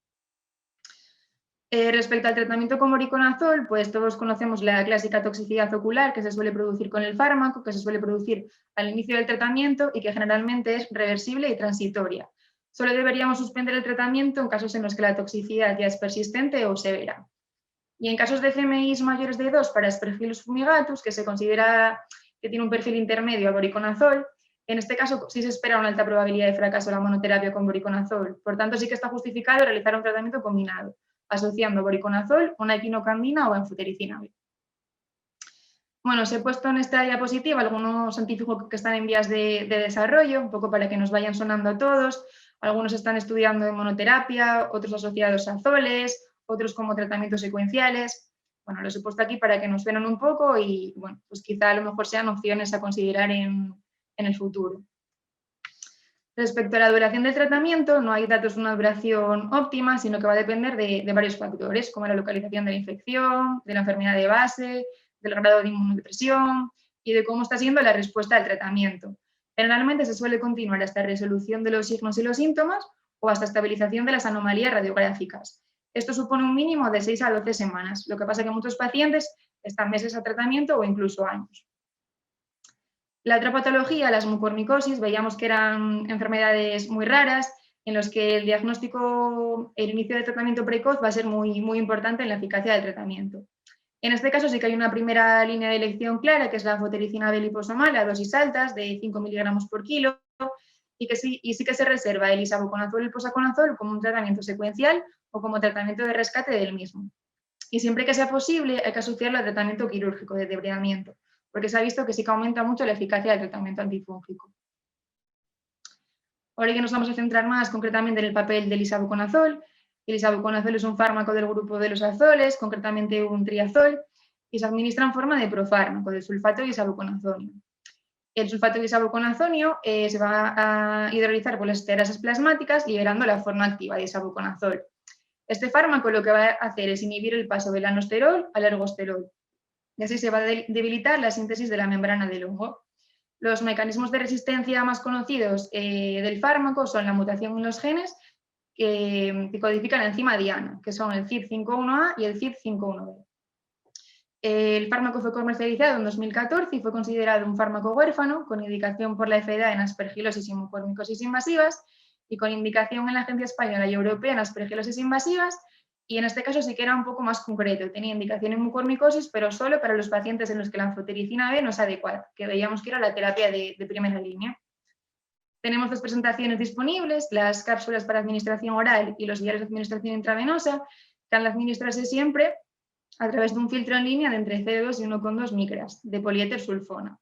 Respecto al tratamiento con voriconazol, pues todos conocemos la clásica toxicidad ocular que se suele producir con el fármaco, que se suele producir al inicio del tratamiento y que generalmente es reversible y transitoria. Solo deberíamos suspender el tratamiento en casos en los que la toxicidad ya es persistente o severa. Y en casos de CMIs mayores de 2 para Aspergillus fumigatus, que se considera que tiene un perfil intermedio a voriconazol, en este caso sí se espera una alta probabilidad de fracaso la monoterapia con voriconazol. Por tanto, sí que está justificado realizar un tratamiento combinado, asociando voriconazol, una equinocandina o anfotericina B. Bueno, os he puesto en esta diapositiva algunos antifúngicos que están en vías de desarrollo, un poco para que nos vayan sonando a todos. Algunos están estudiando en monoterapia, otros asociados a azoles, otros como tratamientos secuenciales. Bueno, los he puesto aquí para que nos suenen un poco y, bueno, pues quizá a lo mejor sean opciones a considerar en el futuro. Respecto a la duración del tratamiento, no hay datos de una duración óptima, sino que va a depender de varios factores, como la localización de la infección, de la enfermedad de base, del grado de inmunodepresión y de cómo está siendo la respuesta al tratamiento. Generalmente se suele continuar hasta resolución de los signos y los síntomas o hasta estabilización de las anomalías radiográficas. Esto supone un mínimo de 6 a 12 semanas, lo que pasa que muchos pacientes están meses a tratamiento o incluso años. La otra patología, las mucormicosis, veíamos que eran enfermedades muy raras en los que el diagnóstico, el inicio de tratamiento precoz va a ser muy importante en la eficacia del tratamiento. En este caso sí que hay una primera línea de elección clara, que es la anfotericina B liposomal a dosis altas de 5 miligramos por kilo, y sí que se reserva el isavuconazol y el posaconazol como un tratamiento secuencial o como tratamiento de rescate del mismo. Y siempre que sea posible hay que asociarlo al tratamiento quirúrgico de debridamiento, porque se ha visto que sí que aumenta mucho la eficacia del tratamiento antifúngico. Ahora que nos vamos a centrar más concretamente en el papel del isavuconazol. El isavuconazol es un fármaco del grupo de los azoles, concretamente un triazol, y se administra en forma de profármaco, de sulfato de isavuconazonio. El sulfato de isavuconazonio se va a hidrolizar por las estearasas plasmáticas, liberando la forma activa de isavuconazol. Este fármaco lo que va a hacer es inhibir el paso del anosterol al ergosterol, y así se va a debilitar la síntesis de la membrana del hongo. Los mecanismos de resistencia más conocidos del fármaco son la mutación en los genes que codifican la enzima diana, que son el CYP51A y el CYP51B. El fármaco fue comercializado en 2014 y fue considerado un fármaco huérfano con indicación por la FDA en aspergilosis y mucormicosis invasivas y con indicación en la Agencia Española y Europea en aspergilosis invasivas, y en este caso sí que era un poco más concreto, tenía indicación en mucormicosis, pero solo para los pacientes en los que la anfotericina B no es adecuada, que veíamos que era la terapia de primera línea. Tenemos 2 presentaciones disponibles, las cápsulas para administración oral y los diarios de administración intravenosa, que han de administrarse siempre a través de un filtro en línea de entre 0,2 y 1,2 micras de poliéter sulfona.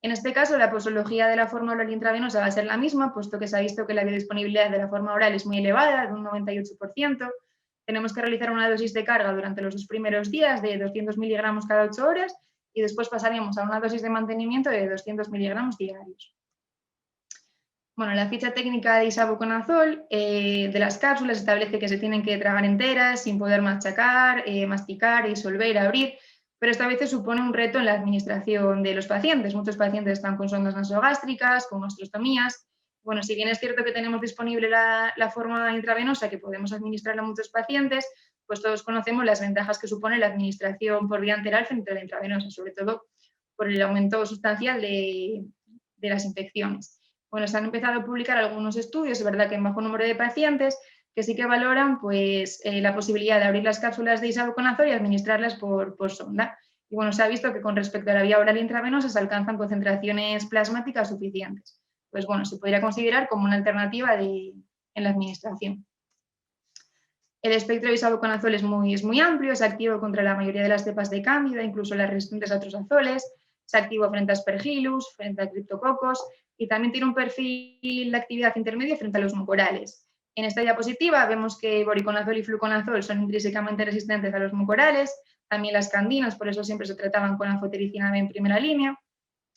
En este caso, la posología de la forma oral intravenosa va a ser la misma, puesto que se ha visto que la biodisponibilidad de la forma oral es muy elevada, de un 98%. Tenemos que realizar una dosis de carga durante los 2 primeros días de 200 miligramos cada 8 horas y después pasaríamos a una dosis de mantenimiento de 200 miligramos diarios. Bueno, la ficha técnica de isavuconazol de las cápsulas establece que se tienen que tragar enteras sin poder machacar, masticar, disolver, abrir, pero esta vez supone un reto en la administración de los pacientes. Muchos pacientes están con sondas nasogástricas, con osteostomías. Bueno, si bien es cierto que tenemos disponible la forma intravenosa que podemos administrarla a muchos pacientes, pues todos conocemos las ventajas que supone la administración por vía enteral frente a la intravenosa, sobre todo por el aumento sustancial de las infecciones. Bueno, se han empezado a publicar algunos estudios, es verdad que en bajo número de pacientes, que sí que valoran pues, la posibilidad de abrir las cápsulas de isavuconazol y administrarlas por sonda. Y bueno, se ha visto que con respecto a la vía oral intravenosa se alcanzan concentraciones plasmáticas suficientes. Pues bueno, se podría considerar como una alternativa en la administración. El espectro de isavuconazol es muy amplio, es activo contra la mayoría de las cepas de cándida, incluso las resistentes a otros azoles, es activo frente a Aspergillus, frente a Cryptococcus, y también tiene un perfil de actividad intermedio frente a los mucorales. En esta diapositiva vemos que boriconazol y fluconazol son intrínsecamente resistentes a los mucorales, también las candinas, por eso siempre se trataban con anfotericina B en primera línea,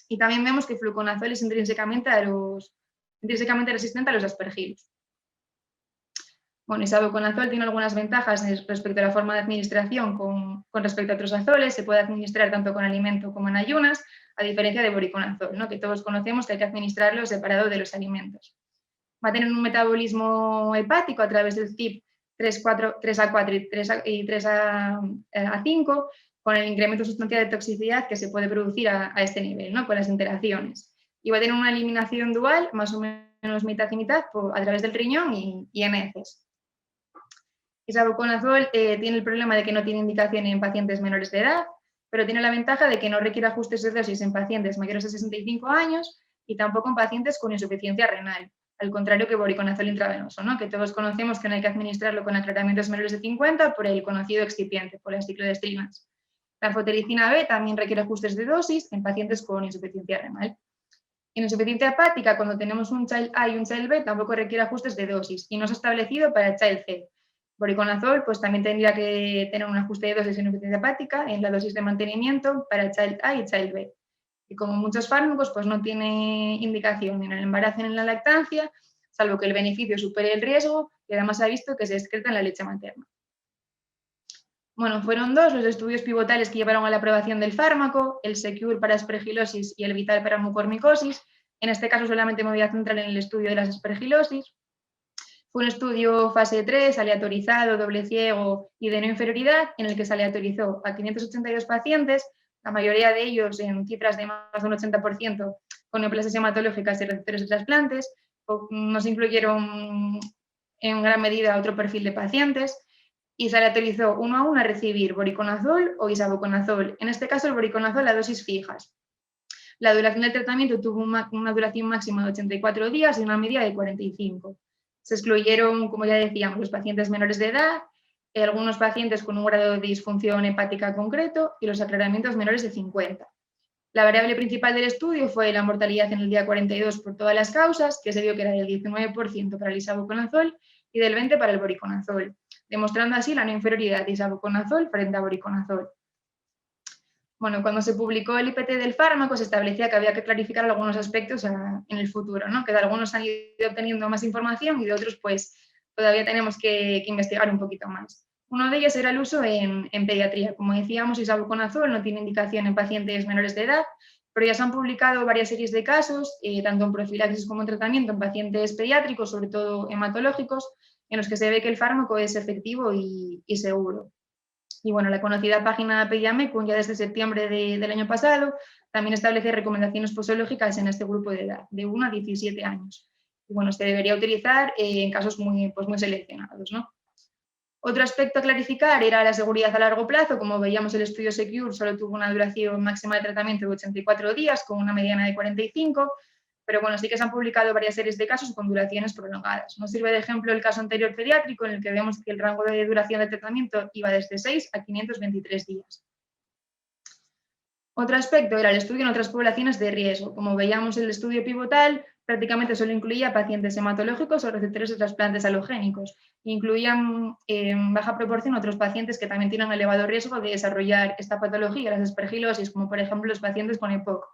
y también vemos que fluconazol es intrínsecamente resistente a los Aspergillus. Bueno, isavuconazol tiene algunas ventajas respecto a la forma de administración con respecto a otros azoles. Se puede administrar tanto con alimento como en ayunas, a diferencia de boriconazol, ¿no? Que todos conocemos que hay que administrarlo separado de los alimentos. Va a tener un metabolismo hepático a través del CYP 3A4 y 3A5, con el incremento sustancial de toxicidad que se puede producir a este nivel, ¿no? Con las interacciones. Y va a tener una eliminación dual, más o menos mitad y mitad, a través del riñón y en heces. Isavuconazol tiene el problema de que no tiene indicación en pacientes menores de edad, pero tiene la ventaja de que no requiere ajustes de dosis en pacientes mayores de 65 años y tampoco en pacientes con insuficiencia renal, al contrario que boriconazol intravenoso, ¿no? Que todos conocemos que no hay que administrarlo con aclaramientos menores de 50 por el conocido excipiente, por las ciclodestrinas. La anfotericina B también requiere ajustes de dosis en pacientes con insuficiencia renal. En insuficiencia hepática, cuando tenemos un child A y un child B, tampoco requiere ajustes de dosis y no se ha establecido para el child C. Voriconazol pues también tendría que tener un ajuste de dosis en insuficiencia hepática en la dosis de mantenimiento para Child A y Child B. Y como muchos fármacos, pues no tiene indicación en el embarazo ni en la lactancia, salvo que el beneficio supere el riesgo, y además se ha visto que se excreta en la leche materna. Bueno, fueron dos los estudios pivotales que llevaron a la aprobación del fármaco, el SECURE para aspergilosis y el VITAL para mucormicosis. En este caso solamente me voy a centrar en el estudio de las aspergilosis. Fue un estudio fase 3, aleatorizado, doble ciego y de no inferioridad, en el que se aleatorizó a 582 pacientes, la mayoría de ellos en cifras de más de un 80% con neoplasias hematológicas y receptores de trasplantes. Nos incluyeron en gran medida otro perfil de pacientes y se aleatorizó uno a uno a recibir voriconazol o isavuconazol, en este caso el voriconazol a dosis fijas. La duración del tratamiento tuvo una duración máxima de 84 días y una media de 45. Se excluyeron, como ya decíamos, los pacientes menores de edad, algunos pacientes con un grado de disfunción hepática concreto y los aclaramientos menores de 50. La variable principal del estudio fue la mortalidad en el día 42 por todas las causas, que se vio que era del 19% para el isavuconazol y del 20% para el voriconazol, demostrando así la no inferioridad de isavuconazol frente a voriconazol. Bueno, cuando se publicó el IPT del fármaco se establecía que había que clarificar algunos aspectos en el futuro, ¿no? Que de algunos han ido obteniendo más información y de otros pues todavía tenemos que investigar un poquito más. Uno de ellos era el uso en pediatría. Como decíamos, isavuconazol no tiene indicación en pacientes menores de edad, pero ya se han publicado varias series de casos, tanto en profilaxis como en tratamiento en pacientes pediátricos, sobre todo hematológicos, en los que se ve que el fármaco es efectivo y seguro. Y bueno, la conocida página Pediamecum, ya desde septiembre del año pasado, también establece recomendaciones posológicas en este grupo de edad, de 1 a 17 años. Y bueno, se debería utilizar en casos muy seleccionados, ¿no? Otro aspecto a clarificar era la seguridad a largo plazo. Como veíamos, el estudio SECURE solo tuvo una duración máxima de tratamiento de 84 días, con una mediana de 45, pero bueno, sí que se han publicado varias series de casos con duraciones prolongadas. Nos sirve de ejemplo el caso anterior pediátrico, en el que vemos que el rango de duración de tratamiento iba desde 6 a 523 días. Otro aspecto era el estudio en otras poblaciones de riesgo. Como veíamos, el estudio pivotal prácticamente solo incluía pacientes hematológicos o receptores de trasplantes alogénicos. Incluían en baja proporción otros pacientes que también tienen elevado riesgo de desarrollar esta patología, las aspergilosis, como por ejemplo los pacientes con EPOC.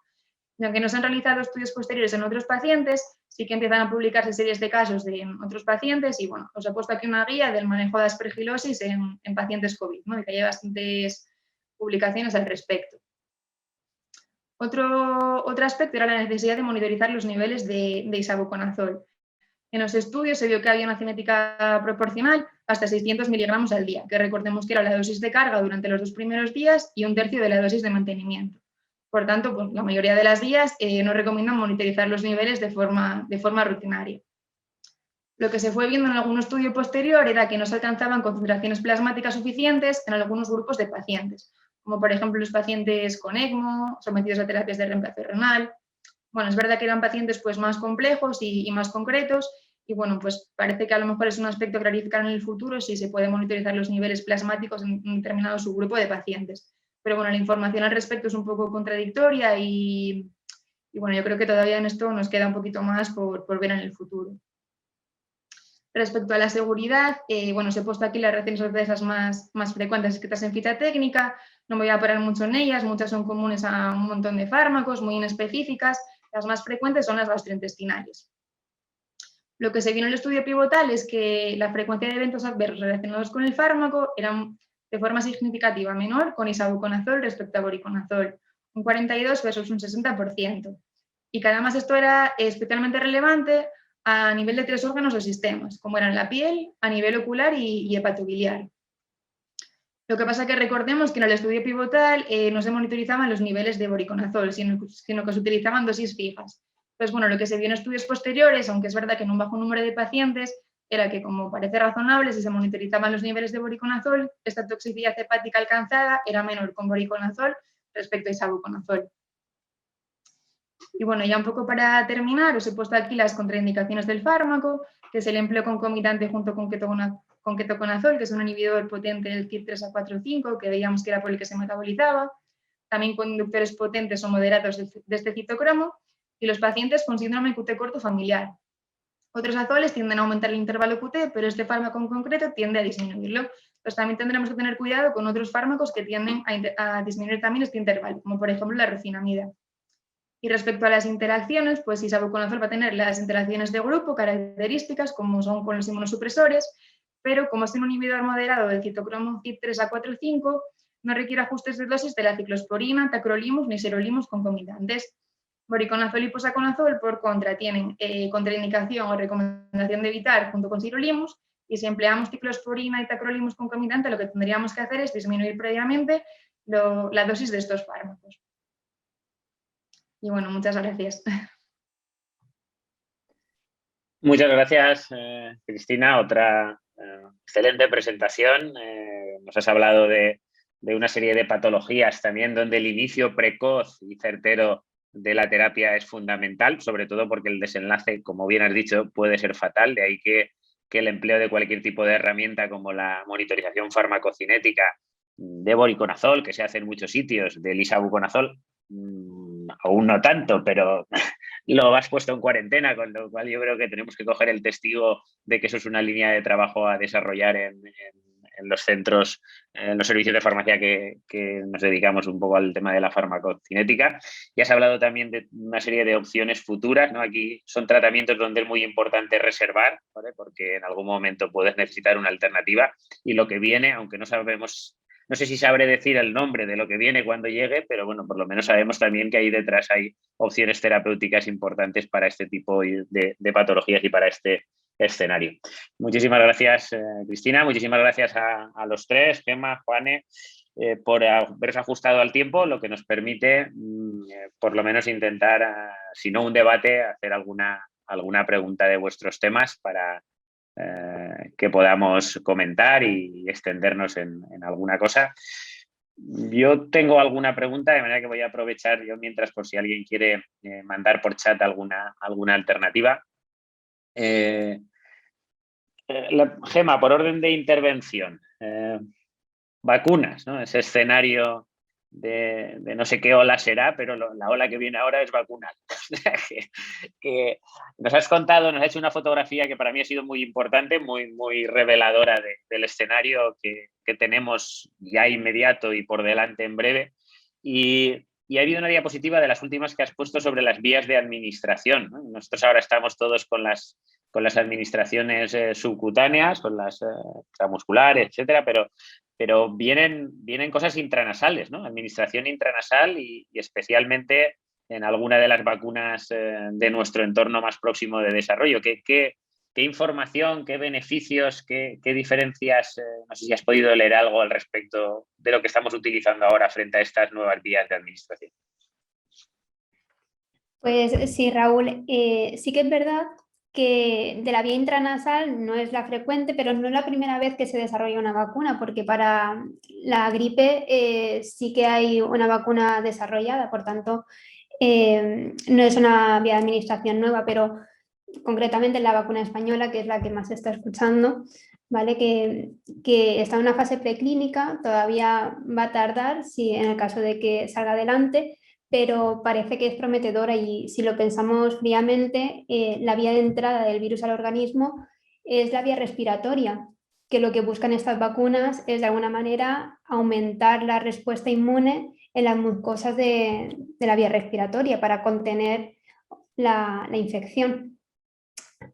Y aunque no se han realizado estudios posteriores en otros pacientes, sí que empiezan a publicarse series de casos de otros pacientes y bueno, os he puesto aquí una guía del manejo de aspergilosis en pacientes COVID, ¿no? Y que hay bastantes publicaciones al respecto. Otro aspecto era la necesidad de monitorizar los niveles de isavuconazol. En los estudios se vio que había una cinética proporcional hasta 600 miligramos al día, que recordemos que era la dosis de carga durante los 2 primeros días y 1/3 de la dosis de mantenimiento. Por tanto, pues, la mayoría de las guías nos recomiendan monitorizar los niveles de forma rutinaria. Lo que se fue viendo en algún estudio posterior era que no se alcanzaban concentraciones plasmáticas suficientes en algunos grupos de pacientes, como por ejemplo los pacientes con ECMO, sometidos a terapias de reemplazo renal. Bueno, es verdad que eran pacientes pues, más complejos y más concretos, y bueno, pues parece que a lo mejor es un aspecto a clarificar en el futuro si se puede monitorizar los niveles plasmáticos en un determinado subgrupo de pacientes. Pero bueno, la información al respecto es un poco contradictoria y bueno, yo creo que todavía en esto nos queda un poquito más por ver en el futuro. Respecto a la seguridad, bueno, os he puesto aquí las reacciones adversas más frecuentes escritas en ficha técnica. No me voy a parar mucho en ellas, muchas son comunes a un montón de fármacos, muy inespecíficas. Las más frecuentes son las gastrointestinales. Lo que se vio en el estudio pivotal es que la frecuencia de eventos adversos relacionados con el fármaco eran de forma significativa menor con isavuconazol respecto a voriconazol, un 42 versus un 60%. Y que además esto era especialmente relevante a nivel de 3 órganos o sistemas, como eran la piel, a nivel ocular y hepatobiliar. Lo que pasa que recordemos que en el estudio pivotal no se monitorizaban los niveles de voriconazol, sino que se utilizaban dosis fijas. Entonces, bueno, lo que se vio en estudios posteriores, aunque es verdad que en un bajo número de pacientes, era que, como parece razonable, si se monitorizaban los niveles de voriconazol, esta toxicidad hepática alcanzada era menor con voriconazol respecto a isavuconazol. Y bueno, ya un poco para terminar, os he puesto aquí las contraindicaciones del fármaco, que es el empleo concomitante junto con ketoconazol, que es un inhibidor potente del CYP3A4/5, que veíamos que era por el que se metabolizaba, también con inductores potentes o moderados de este citocromo, y los pacientes con síndrome QT corto familiar. Otros azoles tienden a aumentar el intervalo QT, pero este fármaco en concreto tiende a disminuirlo. Pues también tendremos que tener cuidado con otros fármacos que tienden a disminuir también este intervalo, como por ejemplo la rufinamida. Y respecto a las interacciones, pues isavuconazol va a tener las interacciones de grupo características, como son con los inmunosupresores, pero como es un inhibidor moderado del citocromo CYP3 a 4,5, no requiere ajustes de dosis de la ciclosporina, tacrolimus ni sirolimus concomitantes. Voriconazol y posaconazol, por contra, tienen contraindicación o recomendación de evitar junto con sirolimus, y si empleamos ciclosporina y tacrolimus concomitante, lo que tendríamos que hacer es disminuir previamente la dosis de estos fármacos. Y bueno, muchas gracias. Muchas gracias, Cristina. Otra excelente presentación. Nos has hablado de una serie de patologías también donde el inicio precoz y certero de la terapia es fundamental, sobre todo porque el desenlace, como bien has dicho, puede ser fatal. De ahí que el empleo de cualquier tipo de herramienta como la monitorización farmacocinética de voriconazol, que se hace en muchos sitios, del isavuconazol, aún no tanto, pero lo has puesto en cuarentena, con lo cual yo creo que tenemos que coger el testigo de que eso es una línea de trabajo a desarrollar en los centros, en los servicios de farmacia que nos dedicamos un poco al tema de la farmacocinética. Ya has hablado también de una serie de opciones futuras, ¿no? Aquí son tratamientos donde es muy importante reservar, ¿vale? Porque en algún momento puedes necesitar una alternativa y lo que viene, aunque no sabemos. No sé si sabré decir el nombre de lo que viene cuando llegue, pero bueno, por lo menos sabemos también que ahí detrás hay opciones terapéuticas importantes para este tipo de patologías y para este escenario. Muchísimas gracias, Cristina. Muchísimas gracias a los tres, Gemma, Juane, por haberos ajustado al tiempo, lo que nos permite por lo menos intentar, si no un debate, hacer alguna pregunta de vuestros temas para que podamos comentar y extendernos en alguna cosa. Yo tengo alguna pregunta, de manera que voy a aprovechar yo mientras por si alguien quiere mandar por chat alguna alternativa. Gemma, por orden de intervención, vacunas, ¿no? Ese escenario de no sé qué ola será, pero la ola que viene ahora es vacunal. que nos has contado, nos has hecho una fotografía que para mí ha sido muy importante, muy reveladora del escenario que tenemos ya inmediato y por delante en breve. Y ha habido una diapositiva de las últimas que has puesto sobre las vías de administración, ¿no? Nosotros ahora estamos todos con las administraciones subcutáneas, con las intramusculares, etcétera, pero vienen cosas intranasales, ¿no? Administración intranasal y especialmente en alguna de las vacunas de nuestro entorno más próximo de desarrollo. ¿Qué información, qué beneficios, qué diferencias? No sé si has podido leer algo al respecto de lo que estamos utilizando ahora frente a estas nuevas vías de administración. Pues sí, Raúl, sí que es verdad que de la vía intranasal no es la frecuente, pero no es la primera vez que se desarrolla una vacuna, porque para la gripe sí que hay una vacuna desarrollada, por tanto, no es una vía de administración nueva, pero concretamente la vacuna española, que es la que más se está escuchando, ¿vale? Que está en una fase preclínica, todavía va a tardar si en el caso de que salga adelante, pero parece que es prometedora y si lo pensamos fríamente, la vía de entrada del virus al organismo es la vía respiratoria, que lo que buscan estas vacunas es de alguna manera aumentar la respuesta inmune en las mucosas de la vía respiratoria para contener la infección.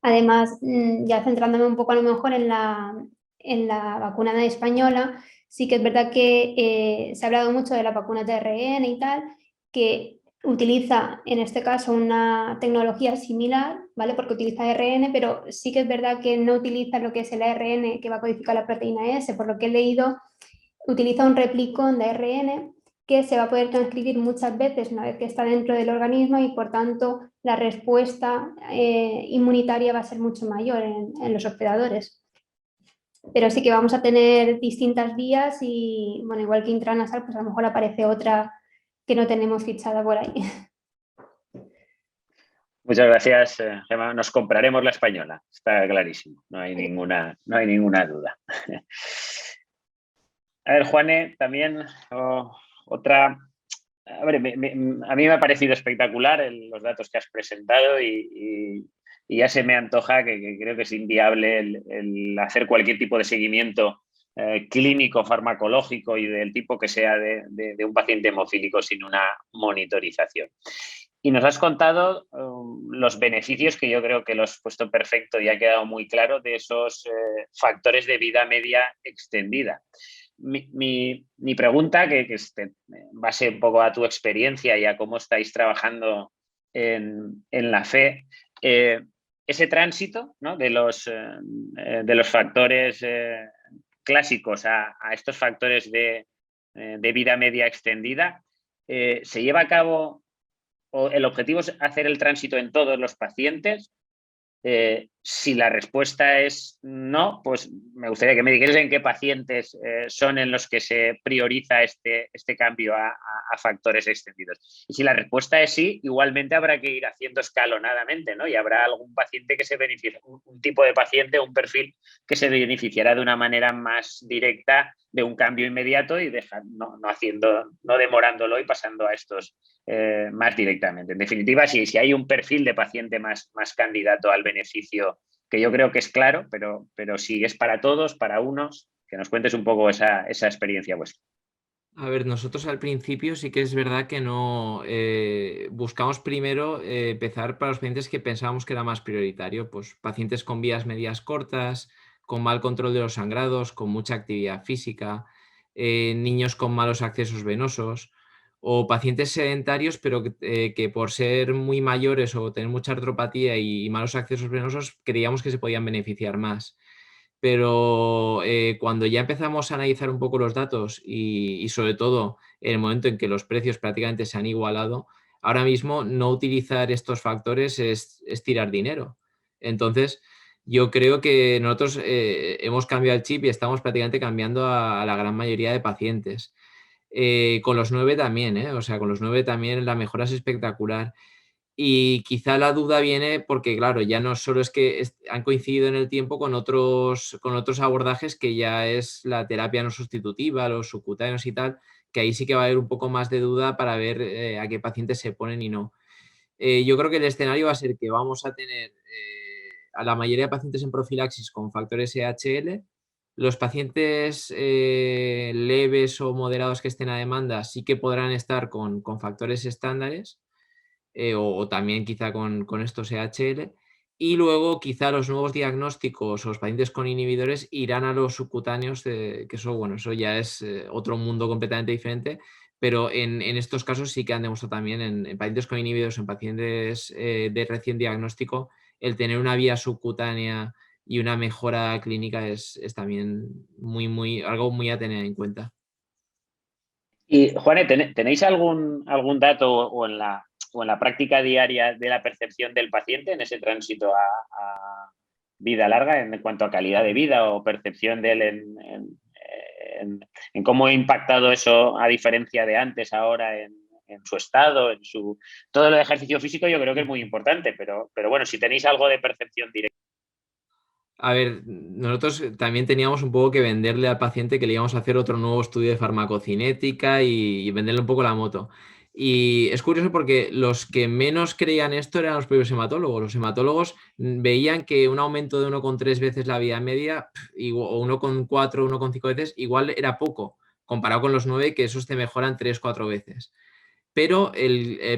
Además, ya centrándome un poco a lo mejor en la vacuna española, sí que es verdad que se ha hablado mucho de las vacunas de ARN y tal, que utiliza en este caso una tecnología similar, ¿vale? Porque utiliza ARN, pero sí que es verdad que no utiliza lo que es el ARN que va a codificar la proteína S, por lo que he leído, utiliza un replicón de ARN que se va a poder transcribir muchas veces una vez que está dentro del organismo y por tanto la respuesta inmunitaria va a ser mucho mayor en los hospedadores. Pero sí que vamos a tener distintas vías y, bueno, igual que intranasal, pues a lo mejor aparece otra que no tenemos fichada por ahí. Muchas gracias, Gemma. Nos compraremos la española, está clarísimo, no hay ninguna duda. A ver, Juane, también otra... A ver, a mí me ha parecido espectacular los datos que has presentado y ya se me antoja que creo que es inviable el hacer cualquier tipo de seguimiento clínico, farmacológico y del tipo que sea de un paciente hemofílico sin una monitorización. Y nos has contado los beneficios, que yo creo que lo has puesto perfecto y ha quedado muy claro, de esos factores de vida media extendida. Mi pregunta, que en base un poco a tu experiencia y a cómo estáis trabajando en la FE, ese tránsito, ¿no?, de los factores clásicos a estos factores de vida media extendida, ¿se lleva a cabo, o el objetivo es hacer el tránsito en todos los pacientes? Si la respuesta es no, pues me gustaría que me dijeras en qué pacientes son en los que se prioriza este cambio a factores extendidos. Y si la respuesta es sí, igualmente habrá que ir haciendo escalonadamente, ¿no? Y habrá algún paciente que se beneficie, un tipo de paciente, un perfil que se beneficiará de una manera más directa de un cambio inmediato y no demorándolo y pasando a estos más directamente. En definitiva, si hay un perfil de paciente más candidato al beneficio, que yo creo que es claro, pero si es para todos, para unos, que nos cuentes un poco esa experiencia vuestra. A ver, nosotros al principio sí que es verdad que no buscamos primero empezar para los pacientes que pensábamos que era más prioritario, pues pacientes con vías medias cortas, con mal control de los sangrados, con mucha actividad física, niños con malos accesos venosos o pacientes sedentarios, pero que por ser muy mayores o tener mucha artropatía y malos accesos venosos creíamos que se podían beneficiar más. Pero cuando ya empezamos a analizar un poco los datos y sobre todo en el momento en que los precios prácticamente se han igualado, ahora mismo no utilizar estos factores es tirar dinero. Entonces, yo creo que nosotros hemos cambiado el chip y estamos prácticamente cambiando a la gran mayoría de pacientes. Con los 9 también, o sea, con los 9 también la mejora es espectacular. Y quizá la duda viene porque, claro, ya no solo es que han coincidido en el tiempo con otros abordajes, que ya es la terapia no sustitutiva, los subcutáneos y tal, que ahí sí que va a haber un poco más de duda para ver a qué pacientes se ponen y no. Yo creo que el escenario va a ser que vamos a tener a la mayoría de pacientes en profilaxis con factores EHL. Los pacientes leves o moderados que estén a demanda sí que podrán estar con factores estándares. O también quizá con estos EHL, y luego quizá los nuevos diagnósticos o los pacientes con inhibidores irán a los subcutáneos, que eso ya es otro mundo completamente diferente, pero en estos casos sí que han demostrado también en pacientes con inhibidores, en pacientes de recién diagnóstico, el tener una vía subcutánea y una mejora clínica es también algo muy a tener en cuenta. Y, Juane, ¿tenéis algún dato o en la práctica diaria de la percepción del paciente en ese tránsito a vida larga en cuanto a calidad de vida o percepción de él en cómo ha impactado eso a diferencia de antes, ahora en su estado, todo el ejercicio físico? Yo creo que es muy importante, pero bueno, si tenéis algo de percepción directa. A ver, nosotros también teníamos un poco que venderle al paciente que le íbamos a hacer otro nuevo estudio de farmacocinética y venderle un poco la moto. Y es curioso porque los que menos creían esto eran los propios hematólogos. Los hematólogos veían que un aumento de 1,3 veces la vía media o 1,4, 1,5 veces igual era poco, comparado con los 9, que esos te mejoran 3-4 veces. Pero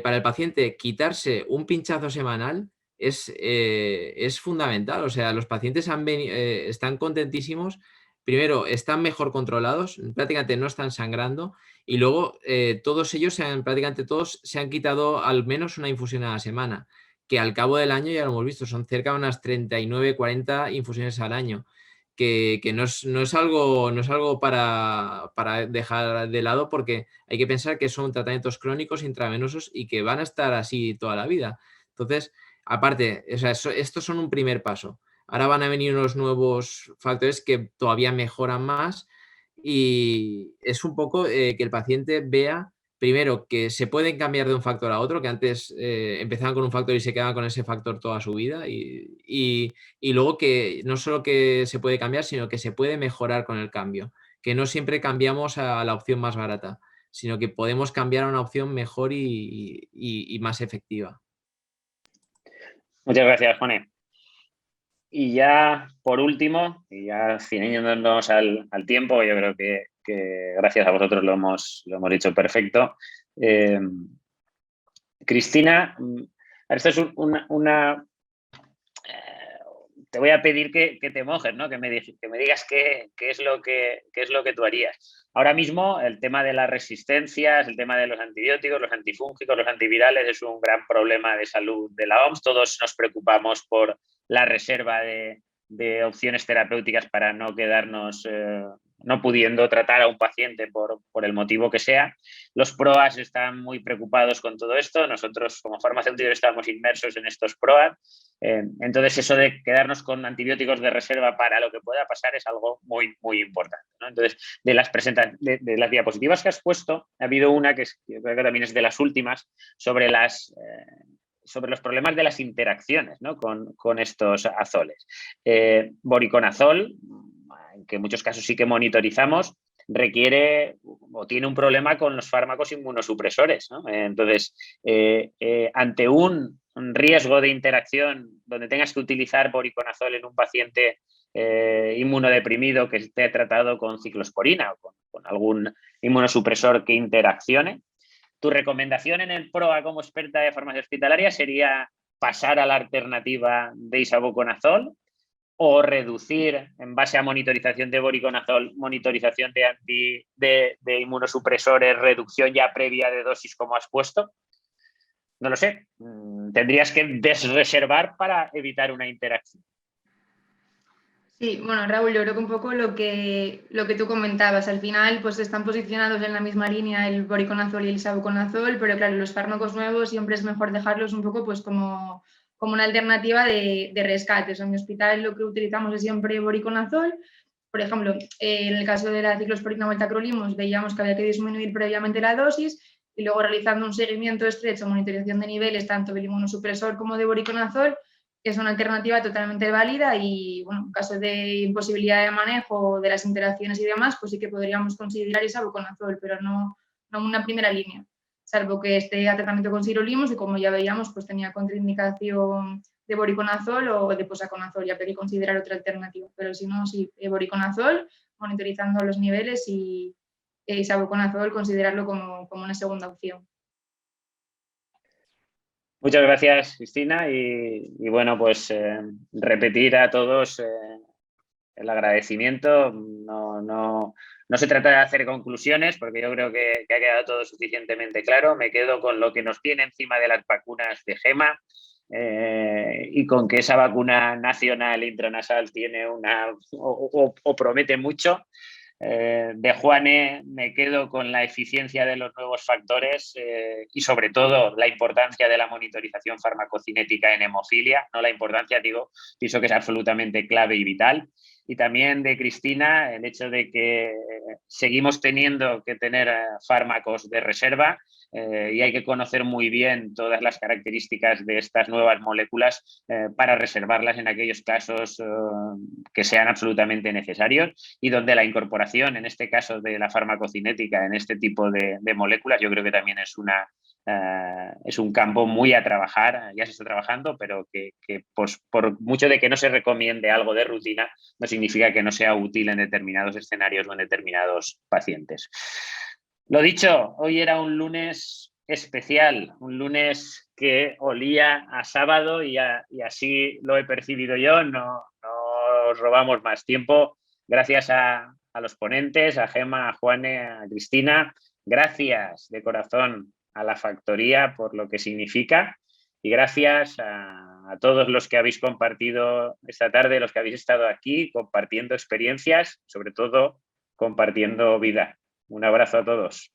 para el paciente quitarse un pinchazo semanal es fundamental. O sea, los pacientes están contentísimos. Primero, están mejor controlados, prácticamente no están sangrando. Y luego, todos ellos, prácticamente todos, se han quitado al menos una infusión a la semana, que al cabo del año ya lo hemos visto, son cerca de unas 39, 40 infusiones al año. Que no es algo para dejar de lado, porque hay que pensar que son tratamientos crónicos intravenosos y que van a estar así toda la vida. Entonces, aparte, o sea, estos son un primer paso. Ahora van a venir unos nuevos factores que todavía mejoran más y es un poco que el paciente vea, primero, que se pueden cambiar de un factor a otro, que antes empezaban con un factor y se quedaban con ese factor toda su vida, y luego que no solo que se puede cambiar, sino que se puede mejorar con el cambio, que no siempre cambiamos a la opción más barata, sino que podemos cambiar a una opción mejor y más efectiva. Muchas gracias, Juane. Y ya por último, y ya ciñéndonos al tiempo, yo creo que gracias a vosotros lo hemos dicho perfecto. Cristina, esto es te voy a pedir que te mojes, ¿no? Que me digas qué es lo que tú harías. Ahora mismo el tema de las resistencias, el tema de los antibióticos, los antifúngicos, los antivirales es un gran problema de salud de la OMS. Todos nos preocupamos por la reserva de opciones terapéuticas para no quedarnos no pudiendo tratar a un paciente por el motivo que sea. Los PROAS están muy preocupados con todo esto. Nosotros como farmacéuticos estamos inmersos en estos PROAS. Entonces eso de quedarnos con antibióticos de reserva para lo que pueda pasar es algo muy, muy importante, ¿no? Entonces, de las diapositivas que has puesto, ha habido una que creo que también es de las últimas sobre los problemas de las interacciones, ¿no? con estos azoles. Voriconazol, que en muchos casos sí que monitorizamos, requiere o tiene un problema con los fármacos inmunosupresores, ¿no? Entonces, ante un riesgo de interacción donde tengas que utilizar voriconazol en un paciente inmunodeprimido que esté tratado con ciclosporina o con algún inmunosupresor que interaccione, tu recomendación en el PROA como experta de farmacia hospitalaria sería pasar a la alternativa de isavuconazol o reducir en base a monitorización de voriconazol, monitorización de inmunosupresores, reducción ya previa de dosis como has puesto. No lo sé, tendrías que desreservar para evitar una interacción. Sí, bueno, Raúl, yo creo que un poco lo que tú comentabas, al final pues están posicionados en la misma línea el voriconazol y el isavuconazol, pero claro, los fármacos nuevos siempre es mejor dejarlos un poco pues como una alternativa de rescate. O sea, en mi hospital lo que utilizamos es siempre voriconazol. Por ejemplo, en el caso de la ciclosporina o el tacrolimus veíamos que había que disminuir previamente la dosis y luego realizando un seguimiento estrecho, monitorización de niveles tanto del inmunosupresor como de voriconazol, es una alternativa totalmente válida y, bueno, en caso de imposibilidad de manejo de las interacciones y demás, pues sí que podríamos considerar isavuconazol, pero no una primera línea, salvo que esté a tratamiento con sirolimus y, como ya veíamos, pues tenía contraindicación de voriconazol o de posaconazol, ya que hay que considerar otra alternativa. Pero si no, sí, voriconazol, monitorizando los niveles y isavuconazol, considerarlo como una segunda opción. Muchas gracias, Cristina, y bueno, pues repetir a todos el agradecimiento. No se trata de hacer conclusiones porque yo creo que ha quedado todo suficientemente claro. Me quedo con lo que nos tiene encima de las vacunas de GEMA y con que esa vacuna nacional intranasal tiene o promete mucho. De Juane me quedo con la eficiencia de los nuevos factores y sobre todo la importancia de la monitorización farmacocinética en hemofilia, no la importancia, pienso que es absolutamente clave y vital. Y también de Cristina, el hecho de que seguimos teniendo que tener fármacos de reserva y hay que conocer muy bien todas las características de estas nuevas moléculas para reservarlas en aquellos casos que sean absolutamente necesarios y donde la incorporación, en este caso de la farmacocinética, en este tipo de moléculas, yo creo que también es un campo muy a trabajar. Ya se está trabajando, pero que pues, por mucho de que no se recomiende algo de rutina, no significa que no sea útil en determinados escenarios o en determinados pacientes. Lo dicho, hoy era un lunes especial, un lunes que olía a sábado y así lo he percibido yo. No os robamos más tiempo. Gracias a los ponentes, a Gemma, a Juane, a Cristina. Gracias de corazón a la factoría por lo que significa y gracias a todos los que habéis compartido esta tarde, los que habéis estado aquí compartiendo experiencias, sobre todo compartiendo vida. Un abrazo a todos.